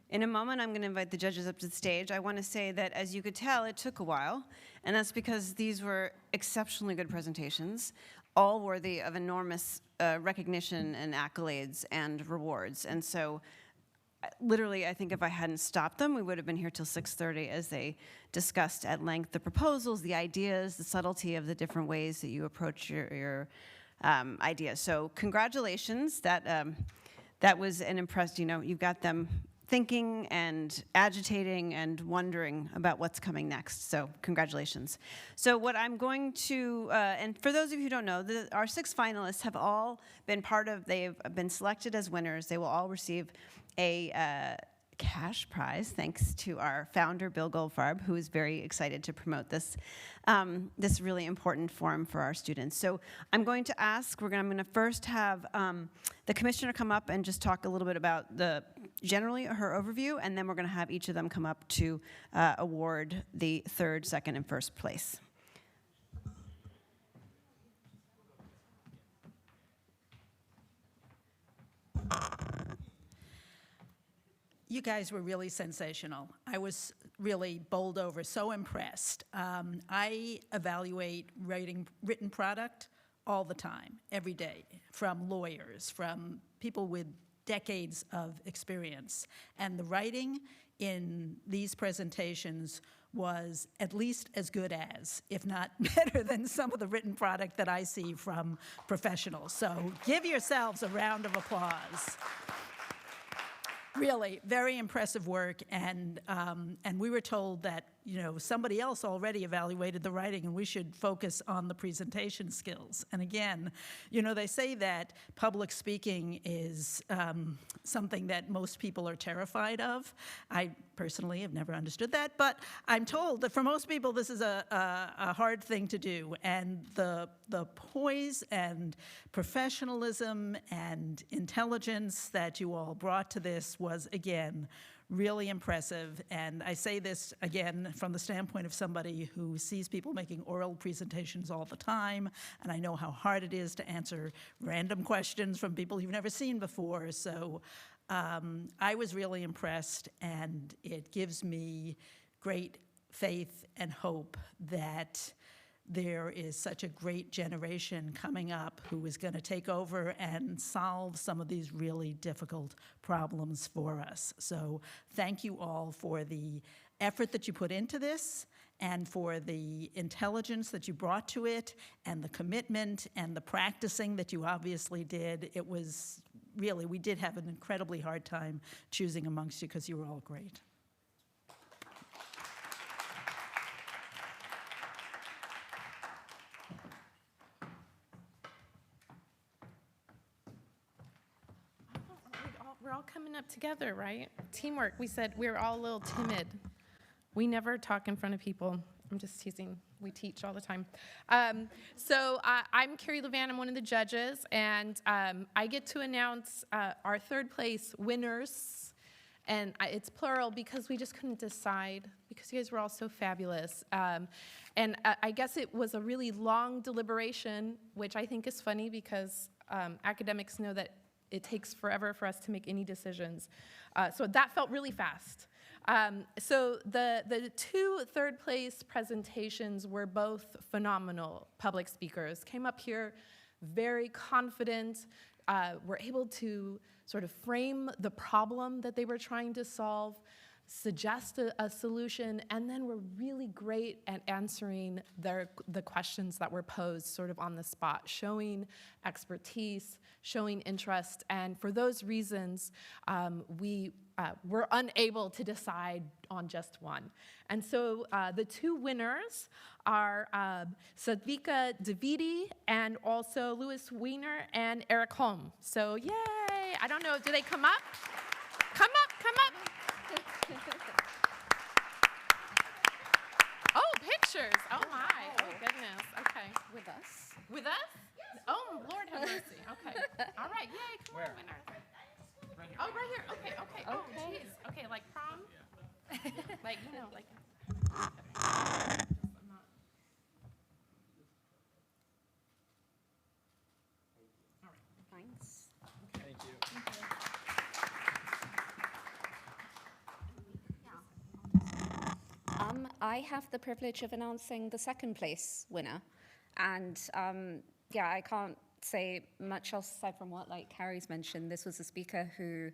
In a moment, I'm going to invite the judges up to the stage. I want to say that, as you could tell, it took a while, and that's because these were exceptionally good presentations, all worthy of enormous recognition and accolades and rewards. And so, literally, I think if I hadn't stopped them, we would have been here till 6:30 as they discussed at length the proposals, the ideas, the subtlety of the different ways that you approach your ideas. So congratulations. That was an impressive, you've got them thinking and agitating and wondering about what's coming next. So congratulations. So what I'm going to, and for those of you who don't know, our 6 finalists have all been they've been selected as winners. They will all receive a cash prize, thanks to our founder, Bill Goldfarb, who is very excited to promote this really important forum for our students. So I'm going to first have the commissioner come up and just talk a little bit about generally her overview, and then we're going to have each of them come up to award the 3rd, 2nd, and 1st place. You guys were really sensational. I was really bowled over, so impressed. I evaluate written product all the time, every day, from lawyers, from people with decades of experience. And the writing in these presentations was at least as good as, if not better than, some of the written product that I see from professionals. So give yourselves a round of applause. Really, very impressive work, and we were told that somebody else already evaluated the writing, and we should focus on the presentation skills. And again, they say that public speaking is something that most people are terrified of. I personally have never understood that, but I'm told that for most people this is a hard thing to do, and the poise and professionalism and intelligence that you all brought to this was, again, really impressive. And I say this, again, from the standpoint of somebody who sees people making oral presentations all the time, and I know how hard it is to answer random questions from people you've never seen before. So I was really impressed, and it gives me great faith and hope that there is such a great generation coming up who is going to take over and solve some of these really difficult problems for us. So thank you all for the effort that you put into this, and for the intelligence that you brought to it, and the commitment and the practicing that you obviously did. It was really, we did have an incredibly hard time choosing amongst you because you were all great. We're all coming up together, right? Teamwork. We said we were all a little timid. We never talk in front of people. I'm just teasing. We teach all the time. So I'm Carrie Levan. I'm one of the judges, and I get to announce our 3rd place winners. And it's plural because we just couldn't decide, because you guys were all so fabulous. And I guess it was a really long deliberation, which I think is funny because academics know that it takes forever for us to make any decisions. So that felt really fast. So the 2 3rd place presentations were both phenomenal public speakers. Came up here very confident, were able to sort of frame the problem that they were trying to solve, suggest a solution, and then were really great at answering the questions that were posed sort of on the spot, showing expertise, showing interest. And for those reasons, we were unable to decide on just one. And so the 2 winners are Sadvika Davidi and also Louis Wiener and Eric Holm. So yay! I don't know, do they come up? Come up, come up. Oh, pictures. Oh my. Oh goodness. Okay. With us. With us? Yes. Oh, Lord have mercy. Okay. All right. Yay. Come on, winner. Oh, right here. Okay. Okay. Oh, jeez. Okay, like prom? Like, like. Thanks. Thank you. I have the privilege of announcing the second place winner. And yeah, I can't say much else aside from what Carrie's mentioned. This was a speaker who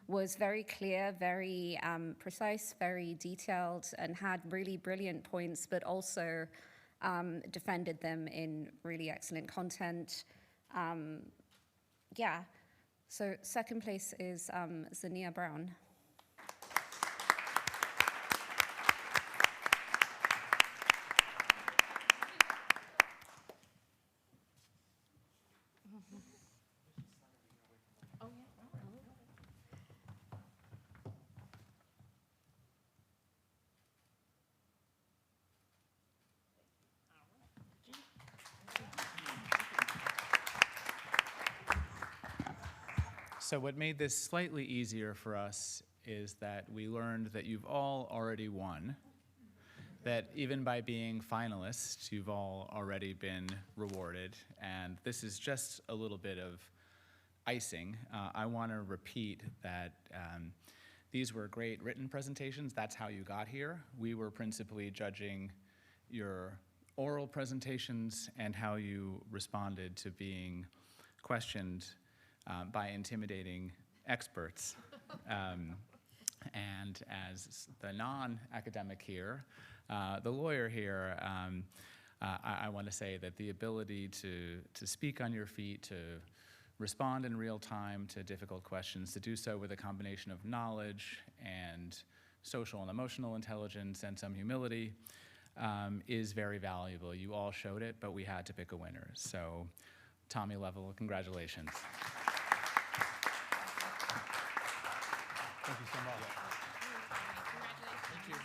was very clear, very precise, very detailed, and had really brilliant points, but also defended them in really excellent content. Yeah, so second place is Zania Brown. So what made this slightly easier for us is that we learned that you've all already won, that even by being finalists, you've all already been rewarded, and this is just a little bit of icing. I want to repeat that these were great written presentations. That's how you got here. We were principally judging your oral presentations and how you responded to being questioned by intimidating experts. And as the non-academic here, the lawyer here, I want to say that the ability to speak on your feet, to respond in real time to difficult questions, to do so with a combination of knowledge and social and emotional intelligence and some humility is very valuable. You all showed it, but we had to pick a winner. So Tommy Level, congratulations. Thank you so much. Thank you.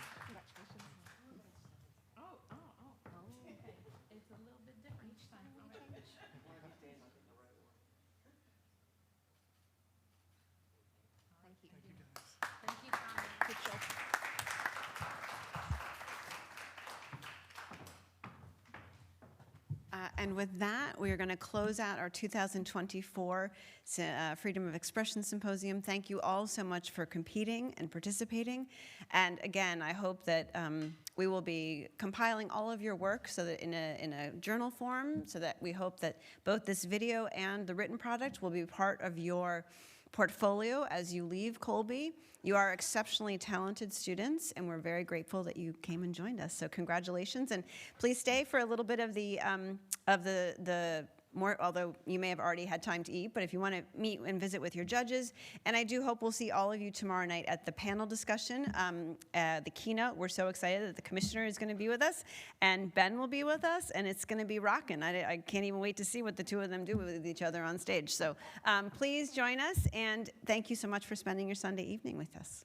It's a little bit different each time. Thank you. Thank you, Tommy. Good job. And with that, we are going to close out our 2024 Freedom of Expression Symposium. Thank you all so much for competing and participating. And again, I hope that we will be compiling all of your work so that in a journal form, so that we hope that both this video and the written product will be part of your portfolio as you leave Colby. You are exceptionally talented students, and we're very grateful that you came and joined us. So congratulations, and please stay for a little bit of the more, although you may have already had time to eat, but if you want to meet and visit with your judges. And I do hope we'll see all of you tomorrow night at the panel discussion, the keynote. We're so excited that the commissioner is going to be with us, and Ben will be with us, and it's going to be rocking. I can't even wait to see what the two of them do with each other on stage. So please join us, and thank you so much for spending your Sunday evening with us.